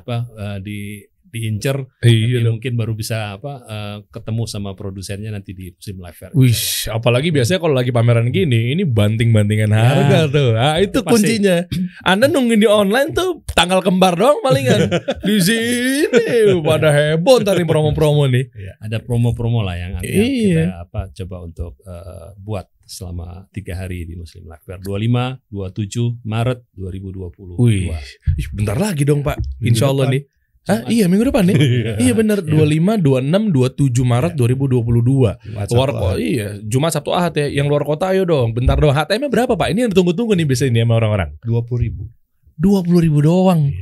diincer, mungkin baru bisa ketemu sama produsennya nanti di Muslim Life Fair. Wih, apalagi biasanya kalau lagi pameran gini, ini banting-bantingan harga tuh. Nah, itu kuncinya. Anda nungguin di online tuh tanggal kembar doang palingan. Di sini pada heboh ntar nih promo-promo nih. Ya, ada promo-promo lah yang kita coba untuk buat selama 3 hari di Muslim Life Fair 25, 27 Maret 2020. Wih, bentar lagi dong Pak. Insya Allah nih. Iya minggu depan nih. Iya benar 25, 26, 27 Maret 2022. Jumat Sabtu Ahad ya. Yang luar kota ayo dong. Bentar doang. HTM-nya berapa Pak? Ini yang ditunggu-tunggu nih biasanya sama orang-orang. 20.000. 20.000 doang.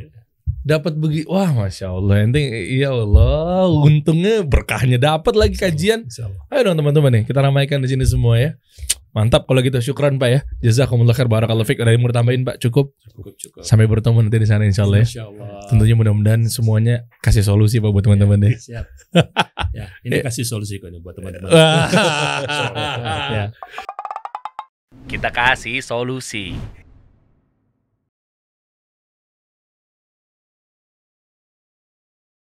dapat wah masya Allah, ente ya Allah, untungnya berkahnya dapat lagi kajian. Ayo dong teman-teman nih, kita ramaikan di sini semua ya. Mantap kalau gitu, syukran Pak ya. Jazakumullah khair, barakallahu fiik. Ada yang mau tambahin Pak? Cukup. Sampai bertemu nanti di sana insyaallah ya. Tentunya mudah-mudahan semuanya kasih solusi Pak buat teman-teman deh. Siap. Ya, ini kasih solusi kok buat teman-teman. Kita kasih solusi.